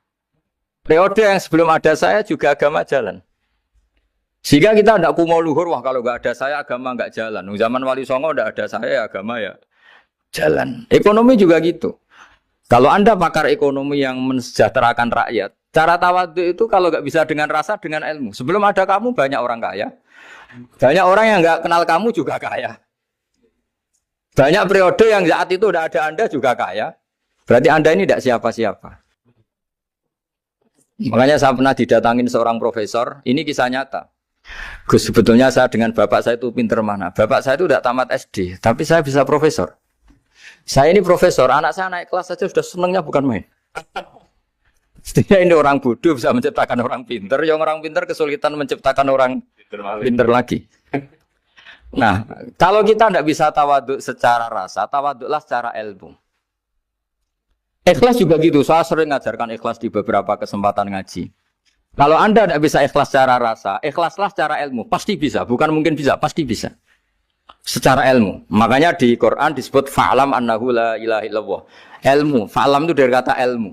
Periode yang sebelum ada saya juga agama jalan. Sehingga kita tidak kumo luhur, wah kalau nggak ada saya agama nggak jalan. Zaman Wali Songo tidak ada saya agama ya jalan. Ekonomi juga gitu. Kalau Anda pakar ekonomi yang mensejahterakan rakyat, cara tawadhu itu kalau nggak bisa dengan rasa, dengan ilmu. Sebelum ada kamu banyak orang kaya, banyak orang yang nggak kenal kamu juga kaya. Banyak periode yang saat itu tidak ada Anda juga kaya. Berarti Anda ini tidak siapa-siapa. Makanya saya pernah didatangin seorang profesor, ini kisah nyata. Gus, sebetulnya saya dengan bapak saya itu pinter mana? Bapak saya itu tidak tamat SD, tapi saya bisa profesor. Saya ini profesor, anak saya naik kelas saja sudah senangnya bukan main. Setidaknya ini orang bodoh bisa menciptakan orang pinter, yang orang pinter kesulitan menciptakan orang pinter lagi. Nah, kalau kita tidak bisa tawadhu secara rasa, tawadhulah secara ilmu. Ikhlas juga gitu, saya sering ngajarkan ikhlas di beberapa kesempatan ngaji. Kalau Anda tidak bisa ikhlas secara rasa, ikhlaslah secara ilmu. Pasti bisa, bukan mungkin bisa, pasti bisa. Secara ilmu. Makanya di Quran disebut fa'lam annahu la ilaha illallah. Ilmu, fa'lam itu dari kata ilmu.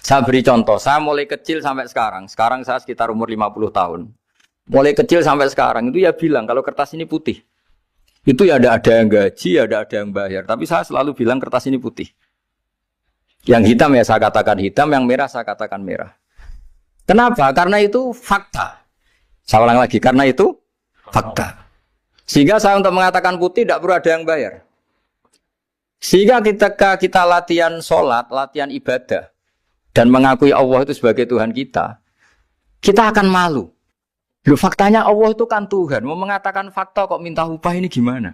Saya beri contoh, saya mulai kecil sampai sekarang. Sekarang saya sekitar umur 50 tahun. Mulai kecil sampai sekarang itu ya bilang kalau kertas ini putih. Itu ya ada yang gaji, ada yang bayar. Tapi saya selalu bilang kertas ini putih. Yang hitam ya saya katakan hitam, yang merah saya katakan merah. Kenapa? Karena itu fakta. Saya ulang lagi, karena itu fakta. Sehingga saya untuk mengatakan putih tidak perlu ada yang bayar. Sehingga ketika kita latihan sholat, latihan ibadah, dan mengakui Allah itu sebagai Tuhan kita akan malu. Loh, faktanya Allah itu kan Tuhan. Mau mengatakan fakta kok minta upah ini gimana?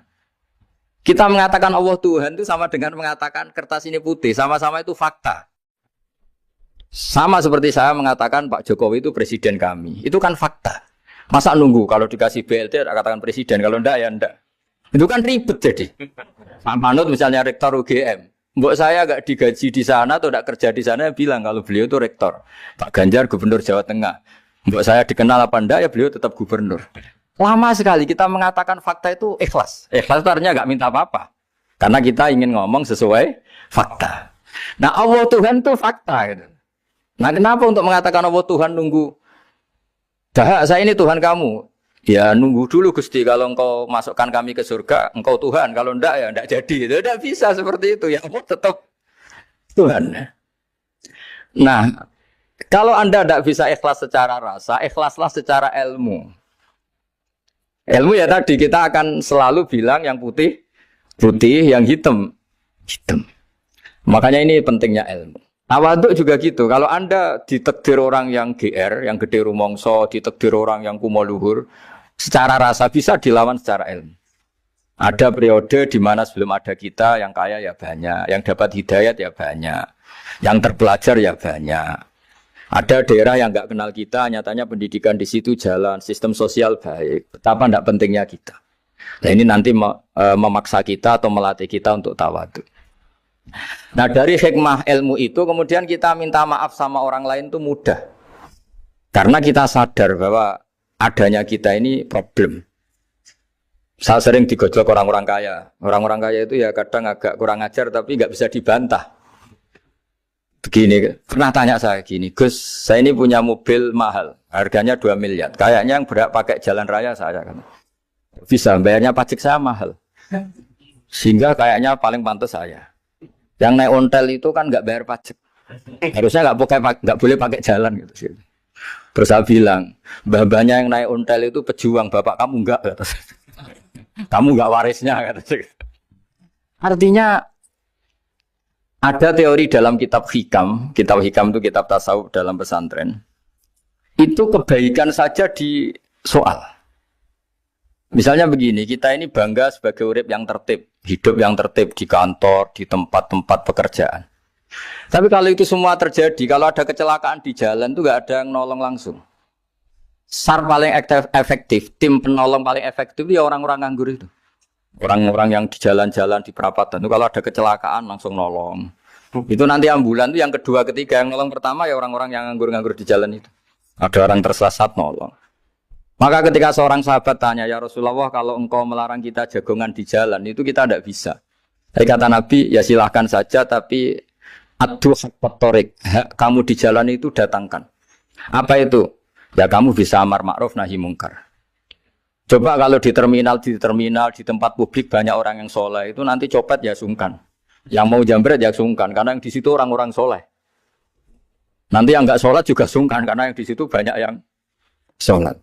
Kita mengatakan Allah Tuhan itu sama dengan mengatakan kertas ini putih. Sama-sama itu fakta. Sama seperti saya mengatakan Pak Jokowi itu presiden kami. Itu kan fakta. Masa nunggu kalau dikasih BLT katakan presiden, kalau enggak ya enggak. Itu kan ribet jadi. Pak Manut misalnya rektor UGM. Mbok saya enggak digaji di sana atau enggak kerja di sana bilang kalau beliau itu rektor. Pak Ganjar gubernur Jawa Tengah. Mbok saya dikenal apa enggak ya beliau tetap gubernur. Lama sekali kita mengatakan fakta itu ikhlas. Ikhlas itu artinya enggak minta apa-apa. Karena kita ingin ngomong sesuai fakta. Nah Allah Tuhan itu fakta gitu. Nah kenapa untuk mengatakan Allah Tuhan nunggu? Dah saya ini Tuhan kamu. Ya nunggu dulu Gusti, kalau engkau masukkan kami ke surga, engkau Tuhan. Kalau enggak ya enggak jadi. Tidak bisa seperti itu. Ya Allah tetap Tuhan. Nah kalau Anda tidak bisa ikhlas secara rasa, ikhlaslah secara ilmu. Ilmu ya tadi kita akan selalu bilang yang putih, putih, yang hitam, hitam. Makanya ini pentingnya ilmu. Tawaduk juga gitu. Kalau Anda ditakdir orang yang GR, yang gede rumongso, ditakdir orang yang kumo luhur, secara rasa bisa dilawan secara ilmu. Ada periode di mana sebelum ada kita yang kaya ya banyak, yang dapat hidayat ya banyak, yang terpelajar ya banyak. Ada daerah yang nggak kenal kita, nyatanya pendidikan di situ jalan, sistem sosial baik. Betapa tidak pentingnya kita. Nah ini nanti memaksa kita atau melatih kita untuk tawaduk. Nah dari hikmah ilmu itu kemudian kita minta maaf sama orang lain itu mudah. Karena kita sadar bahwa adanya kita ini problem. Saya sering digojlok orang-orang kaya. Orang-orang kaya itu ya kadang agak kurang ajar tapi nggak bisa dibantah. Begini, pernah tanya saya gini, Gus, saya ini punya mobil mahal, harganya 2 miliar. Kayaknya yang berak pakai jalan raya saya kan. Bisa, bayarnya pajak saya mahal. Sehingga kayaknya paling pantas saya. Yang naik ontel itu kan nggak bayar pajak. Harusnya nggak boleh pakai jalan gitu. Terus saya bilang, mbah-mbahnya yang naik ontel itu pejuang, bapak kamu enggak. Kamu nggak warisnya. Artinya ada teori dalam kitab hikam itu kitab tasawuf dalam pesantren. Itu kebaikan saja di soal. Misalnya begini, kita ini bangga sebagai urip yang tertib, hidup yang tertib di kantor, di tempat-tempat pekerjaan. Tapi kalau itu semua terjadi, kalau ada kecelakaan di jalan itu nggak ada yang nolong langsung. SAR paling efektif, tim penolong paling efektif ya orang-orang nganggur itu. Orang-orang yang di jalan-jalan di perapatan itu kalau ada kecelakaan langsung nolong. Itu nanti ambulan itu yang kedua, ketiga, yang nolong pertama ya orang-orang yang nganggur-nganggur di jalan itu. Ada orang tersesat nolong. Maka ketika seorang sahabat tanya, ya Rasulullah kalau engkau melarang kita jagongan di jalan itu kita tidak bisa. Jadi kata Nabi, ya silahkan saja tapi adu hak torik, kamu di jalan itu datangkan. Apa itu? Ya kamu bisa amar ma'ruf nahi mungkar. Coba kalau di terminal, di tempat publik banyak orang yang soleh, itu nanti copet ya sungkan. Yang mau jambret ya sungkan, karena yang di situ orang-orang soleh. Nanti yang nggak sholat juga sungkan, karena yang di situ banyak yang sholat.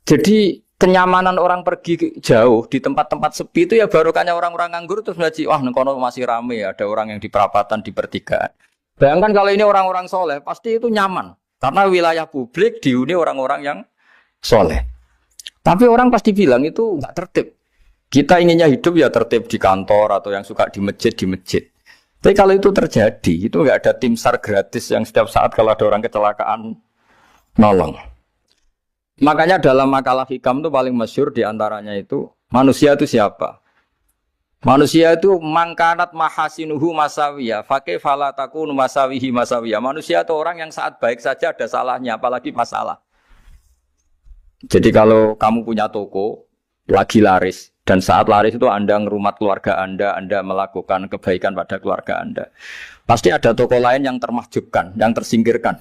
Jadi kenyamanan orang pergi jauh di tempat-tempat sepi itu ya barokahnya orang-orang nganggur terus ngaji, wah nengkono masih rame, ada orang yang di perapatan, di pertigaan. Bayangkan kalau ini orang-orang soleh, pasti itu nyaman. Karena wilayah publik dihuni orang-orang yang soleh. Tapi orang pasti bilang itu nggak tertib. Kita inginnya hidup ya tertib di kantor atau yang suka di masjid, di masjid. Tapi kalau itu terjadi, itu nggak ada tim SAR gratis yang setiap saat kalau ada orang kecelakaan nolong. Makanya dalam makalah hikam itu paling masyhur diantaranya itu, manusia itu siapa? Manusia itu mangkanat mahasinuhu masawiyah, fakih falatakun masawihi masawiyah. Manusia itu orang yang saat baik saja ada salahnya, apalagi masalah. Jadi kalau kamu punya toko, lagi laris, dan saat laris itu Anda ngerumat keluarga Anda melakukan kebaikan pada keluarga Anda. Pasti ada toko lain yang termahjubkan, yang tersingkirkan.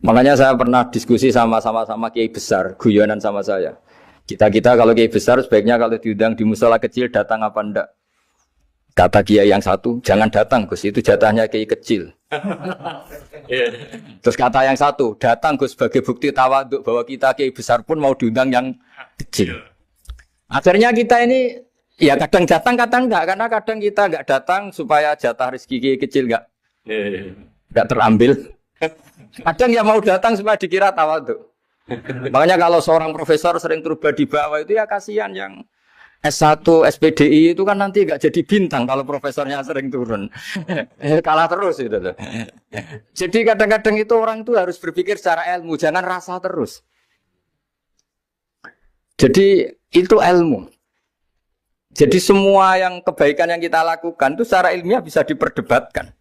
Makanya saya pernah diskusi sama kiai besar, guyonan sama saya. Kita kalau kiai besar sebaiknya kalau diundang di musola kecil datang apa enggak? Kata kiai yang satu, jangan datang Gus, itu jatahnya kiai kecil. Terus kata yang satu, datang Gus sebagai bukti tawaduk bahwa kita kiai besar pun mau diundang yang kecil. Akhirnya kita ini ya kadang datang kadang enggak, karena kadang kita enggak datang supaya jatah rezeki kiai kecil enggak terambil. Kadang yang mau datang supaya dikira tawaduk. Makanya kalau seorang profesor sering terubah di bawah itu ya kasihan yang S1, SPDI itu kan nanti enggak jadi bintang kalau profesornya sering turun. Kalah terus itu. Jadi kadang-kadang itu orang itu harus berpikir secara ilmu, jangan rasa terus. Jadi itu ilmu. Jadi semua yang kebaikan yang kita lakukan itu secara ilmiah bisa diperdebatkan.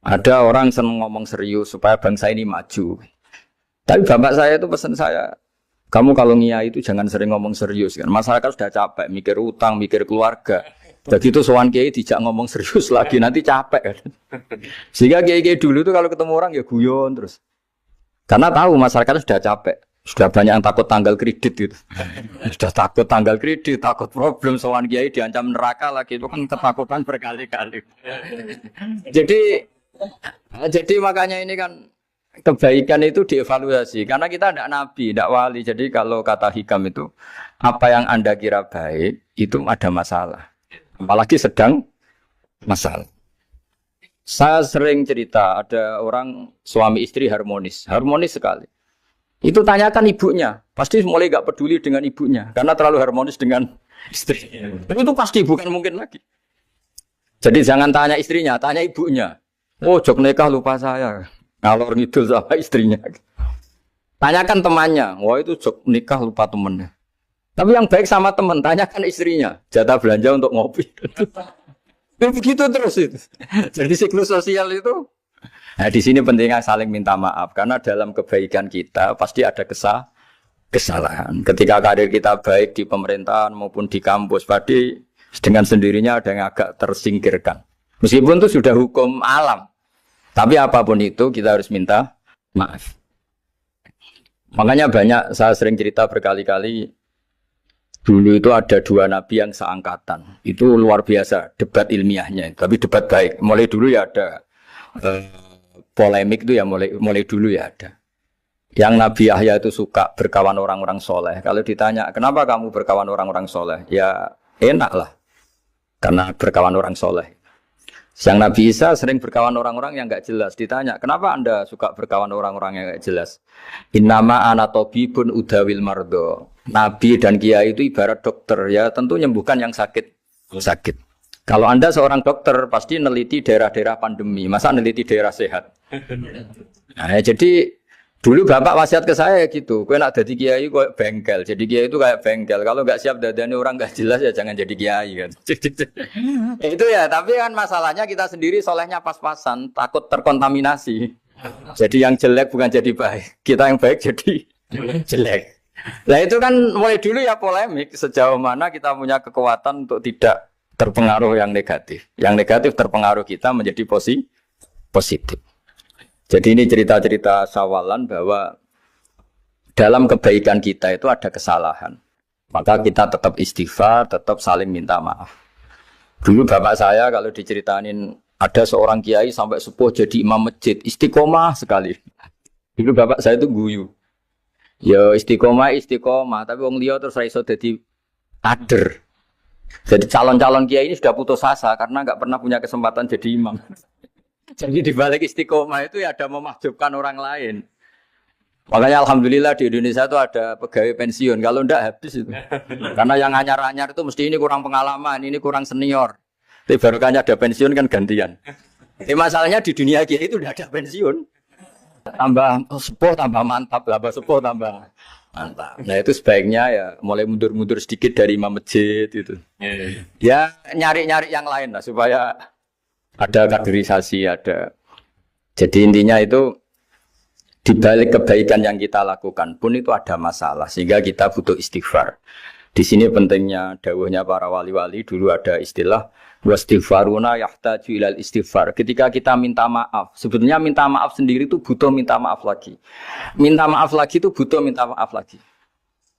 Ada orang senang ngomong serius supaya bangsa ini maju. Tapi bapak saya itu pesan saya, kamu kalau ngiyai itu jangan sering ngomong serius kan. Masyarakat sudah capek mikir utang, mikir keluarga. Jadi itu sowan kiai dijak ngomong serius lagi nanti capek kan. Sehingga kiai-kiai dulu itu kalau ketemu orang ya guyon terus. Karena tahu masyarakat sudah capek. Sudah banyak yang takut tanggal kredit gitu. Sudah takut tanggal kredit, takut problem sowan kiai diancam neraka lagi itu kan ketakutan berkali-kali. Jadi makanya ini kan kebaikan itu dievaluasi karena kita tidak nabi, tidak wali. Jadi kalau kata hikam itu apa yang Anda kira baik itu ada masalah. Apalagi sedang masalah. Saya sering cerita ada orang suami istri harmonis, harmonis sekali. Itu tanyakan ibunya, pasti mulai gak peduli dengan ibunya karena terlalu harmonis dengan istri. Tapi itu pasti bukan mungkin lagi. Jadi jangan tanya istrinya, tanya ibunya. Oh, jok nikah lupa saya, ngalor ngidul sama istrinya. Tanyakan temannya, wah itu jok nikah lupa temennya. Tapi yang baik sama teman, tanyakan istrinya, jatah belanja untuk ngopi. Begitu terus itu. Jadi siklus sosial itu. Nah, di sini pentingnya saling minta maaf karena dalam kebaikan kita pasti ada kesalahan. Ketika karir kita baik di pemerintahan maupun di kampus, pasti dengan sendirinya ada yang agak tersingkirkan. Meskipun itu sudah hukum alam. Tapi apapun itu kita harus minta maaf. Makanya banyak saya sering cerita berkali-kali. Dulu itu ada dua nabi yang seangkatan. Itu luar biasa debat ilmiahnya. Tapi debat baik. Mulai dulu ya ada polemik itu ya mulai dulu ya ada. Yang Nabi Yahya itu suka berkawan orang-orang soleh. Kalau ditanya kenapa kamu berkawan orang-orang soleh? Ya enak lah. Karena berkawan orang soleh. Yang Nabi Isa sering berkawan orang-orang yang enggak jelas. Ditanya kenapa anda suka berkawan orang-orang yang enggak jelas? Innama ana tabibun udawil mardo. Nabi dan kiai itu ibarat dokter, ya tentu menyembuhkan yang sakit. Kalau anda seorang dokter pasti neliti daerah-daerah pandemi, masa neliti daerah sehat. Nah, jadi dulu bapak wasiat ke saya gitu, kowe nak jadi kiai kok bengkel, jadi kiai itu kayak bengkel. Kalau nggak siap dadani orang nggak jelas ya jangan jadi kiai kan. Itu ya, tapi kan masalahnya kita sendiri solehnya pas-pasan, takut terkontaminasi. Jadi yang jelek bukan jadi baik, kita yang baik jadi jelek. Nah itu kan mulai dulu ya polemik sejauh mana kita punya kekuatan untuk tidak terpengaruh yang negatif. Yang negatif terpengaruh kita menjadi positif. Jadi ini cerita-cerita sawalan bahwa dalam kebaikan kita itu ada kesalahan. Maka kita tetap istighfar, tetap saling minta maaf. Dulu bapak saya kalau diceritain ada seorang kiai sampai sepuh jadi imam masjid, istiqomah sekali. Dulu bapak saya itu guyu. Ya istiqomah, tapi wong liya terus ra iso dadi kader. Jadi calon-calon kiai ini sudah putus asa karena enggak pernah punya kesempatan jadi imam. Jadi di balik istiqomah itu ya ada memahjubkan orang lain. Makanya alhamdulillah di Indonesia itu ada pegawai pensiun. Kalau enggak habis itu. Karena yang anyar-anyar itu mesti ini kurang pengalaman, ini kurang senior. Tapi barokahnya ada pensiun kan gantian. Masalahnya di dunia kiai itu udah ada pensiun. Tambah sepuh tambah mantap, tambah sepuh tambah mantap. Nah itu sebaiknya ya mulai mundur-mundur sedikit dari imam masjid itu. Ya nyari-nyari yang lain lah supaya ada kaderisasi, ada. Jadi intinya itu di balik kebaikan yang kita lakukan pun itu ada masalah sehingga kita butuh istighfar. Di sini pentingnya dawuhnya para wali-wali, dulu ada istilah wastighfaruna yahtaju ilal istighfar. Ketika kita minta maaf, sebetulnya minta maaf sendiri itu butuh minta maaf lagi. Minta maaf lagi itu butuh minta maaf lagi.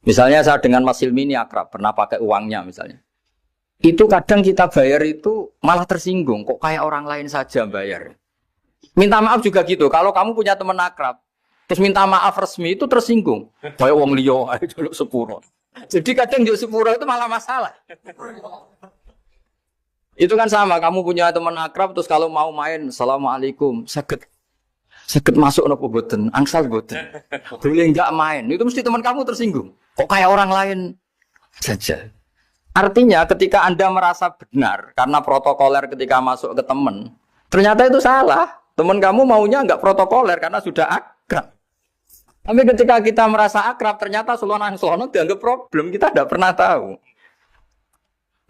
Misalnya saya dengan Mas Hilmi ini akrab, pernah pakai uangnya misalnya. Itu kadang kita bayar itu malah tersinggung, kok kayak orang lain saja bayar. Minta maaf juga gitu, kalau kamu punya teman akrab, terus minta maaf resmi itu tersinggung. Kayak wong liya ae jaluk sepuro. Jadi kadang jaluk sepuro itu malah masalah. Itu kan sama, kamu punya teman akrab terus kalau mau main, assalamualaikum, sakit masuk nopo boten, angsal boten. Boleh enggak main, itu mesti teman kamu tersinggung. Kok kayak orang lain saja. Artinya ketika Anda merasa benar karena protokoler ketika masuk ke teman, ternyata itu salah. Teman kamu maunya enggak protokoler karena sudah akrab. Tapi ketika kita merasa akrab, ternyata selonang-selonang dianggap problem, kita tidak pernah tahu.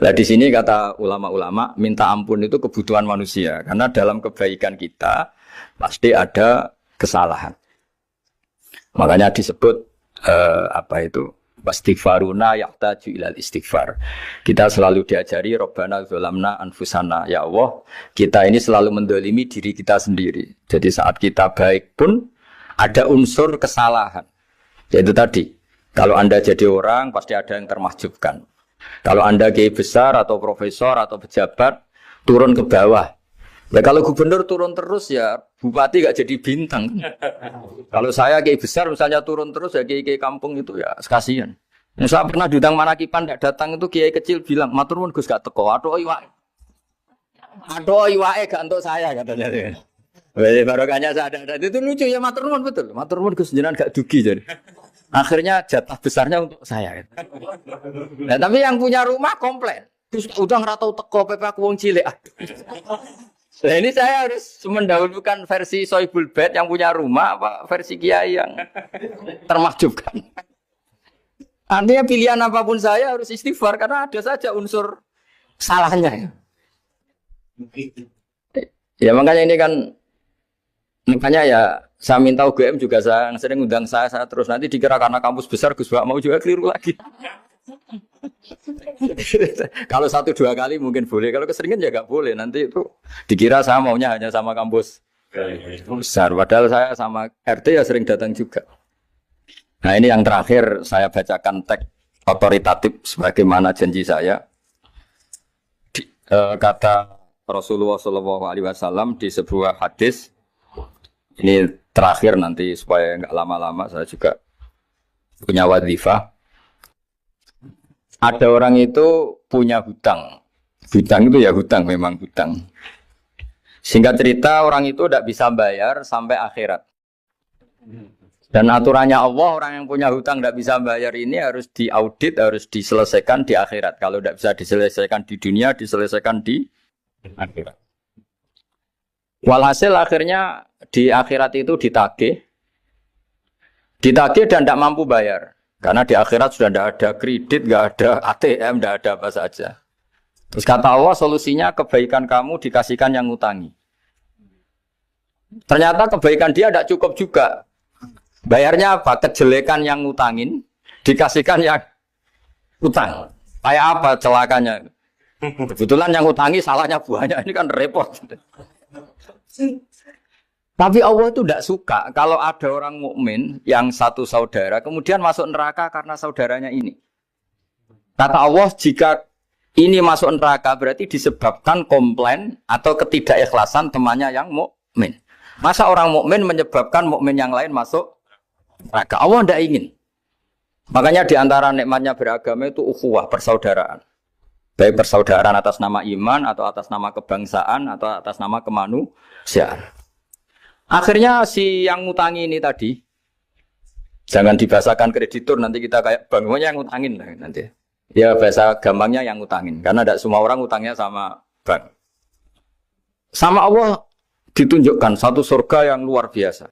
Nah di sini kata ulama-ulama, minta ampun itu kebutuhan manusia. Karena dalam kebaikan kita, pasti ada kesalahan. Makanya disebut, wastighfaruna yahtaju ilal istighfar. Kita selalu diajari, Rabbana dzolamna anfusana. Ya Allah, kita ini selalu mendolimi diri kita sendiri. Jadi saat kita baik pun, ada unsur kesalahan. Yaitu tadi, kalau Anda jadi orang pasti ada yang termahjubkan. Kalau Anda kiai besar atau profesor atau pejabat turun ke bawah. Ya kalau gubernur turun terus ya bupati gak jadi bintang. Kalau saya kiai besar misalnya turun terus ya kiai kampung itu ya kasihan. Saya pernah diundang Manakipan tidak datang itu kiai kecil bilang matur nuwun Gus gak teko. Aduh iwak. Aduh, iwae gak untuk saya katanya. Barokahnya saya ada. Itu lucu ya, matur nuwun betul. Matur nuwun Gus jenengan gak dugi jadi. Akhirnya jatah besarnya untuk saya. Nah, tapi yang punya rumah komplain. Gus udah nggak tahu teko PP aku wong cilik. Nah, ini saya harus mendahulukan versi Soibul Bait yang punya rumah apa versi Kiai yang termakjubkan. Artinya pilihan apapun saya harus istighfar karena ada saja unsur salahnya. Ya makanya ini kan makanya ya saya minta UGM juga saya sering undang saya terus nanti dikira karena kampus besar Gus Bak mau juga keliru lagi. Kalau 1-2 kali mungkin boleh, kalau keseringan ya nggak boleh. Nanti itu dikira saya maunya hanya sama kampus besar, padahal saya sama RT ya sering datang juga. Nah ini yang terakhir saya bacakan teks otoritatif sebagaimana janji saya. Kata Rasulullah SAW di sebuah hadis. Ini terakhir nanti supaya nggak lama-lama saya juga punya wadhifah. Ada orang itu punya hutang. Hutang itu ya hutang, memang hutang. Singkat cerita orang itu tidak bisa bayar sampai akhirat. Dan aturannya Allah orang yang punya hutang tidak bisa bayar ini harus diaudit, harus diselesaikan di akhirat. Kalau tidak bisa diselesaikan di dunia, diselesaikan di akhirat. Walhasil akhirnya di akhirat itu ditagih dan tidak mampu bayar. Karena di akhirat sudah tidak ada kredit, tidak ada ATM, tidak ada apa saja. Terus kata Allah solusinya kebaikan kamu dikasihkan yang ngutangi. Ternyata kebaikan dia tidak cukup juga. Bayarnya apa? Kejelekan yang ngutangin dikasihkan yang utang. Kayak apa celakanya? Kebetulan yang ngutangi salahnya banyak, ini kan repot. Tapi Allah itu tidak suka kalau ada orang mukmin yang satu saudara kemudian masuk neraka karena saudaranya ini. Kata Allah jika ini masuk neraka berarti disebabkan komplain atau ketidakikhlasan temannya yang mukmin. Masa orang mukmin menyebabkan mukmin yang lain masuk neraka? Allah tidak ingin. Makanya di antara nikmatnya beragama itu ukhuwah, persaudaraan. Baik persaudaraan atas nama iman atau atas nama kebangsaan atau atas nama kemanusiaan. Akhirnya si yang ngutangi ini tadi, jangan dibahasakan kreditur, nanti kita kayak bangunnya yang ngutangin nanti. Ya bahasa gampangnya yang ngutangin, karena tidak semua orang ngutangnya sama bank. Sama Allah ditunjukkan satu surga yang luar biasa.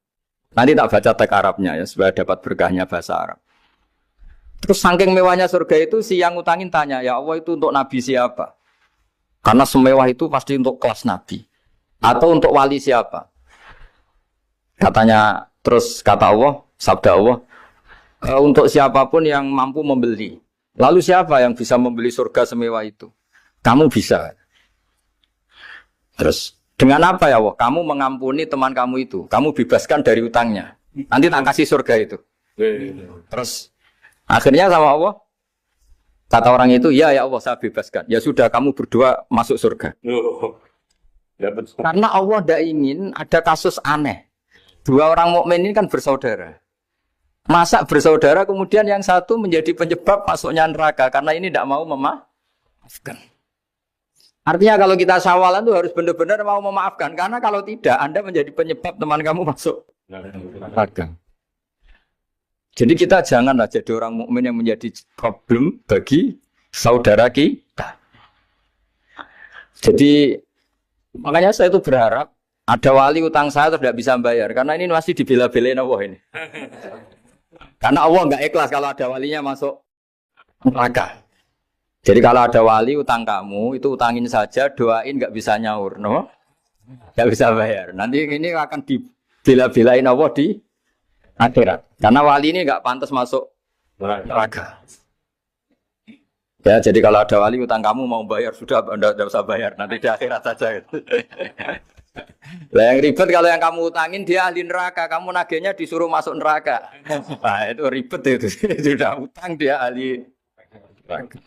Nanti tak baca teks Arabnya ya, supaya dapat berkahnya bahasa Arab. Terus saking mewahnya surga itu, si yang ngutangin tanya, ya Allah itu untuk nabi siapa? Karena semewah itu pasti untuk kelas nabi. Atau untuk wali siapa? Katanya, terus kata Allah, sabda Allah, untuk siapapun yang mampu membeli. Lalu siapa yang bisa membeli surga semewah itu? Kamu bisa. Terus, dengan apa ya Allah? Kamu mengampuni teman kamu itu. Kamu bebaskan dari utangnya. Nanti tak kasih surga itu. Terus, akhirnya sama Allah, kata orang itu, ya Allah saya bebaskan. Ya sudah, kamu berdua masuk surga. Karena Allah tidak ingin ada kasus aneh. Dua orang mukmin ini kan bersaudara. Masa bersaudara kemudian yang satu menjadi penyebab masuknya neraka karena ini tidak mau memaafkan. Artinya kalau kita syawalan itu harus benar-benar mau memaafkan karena kalau tidak Anda menjadi penyebab teman kamu masuk neraka. Jadi kita janganlah jadi orang mukmin yang menjadi problem bagi saudara kita. Jadi makanya saya itu berharap ada wali utang saya tidak bisa bayar karena ini masih dibela-belain Allah ini. Karena Allah nggak ikhlas kalau ada walinya masuk neraka. Jadi kalau ada wali utang kamu itu utangin saja, doain nggak bisa nyaur, no? Nggak bisa bayar. Nanti ini akan dibela-belain Allah di akhirat. Karena wali ini nggak pantas masuk neraka. Ya, jadi kalau ada wali utang kamu mau bayar sudah Anda tidak usah bayar, nanti di akhirat saja. Lah yang ribet kalau yang kamu utangin dia ahli neraka, kamu nagihnya disuruh masuk neraka. Nah, itu ribet itu. Sudah utang dia ahli neraka.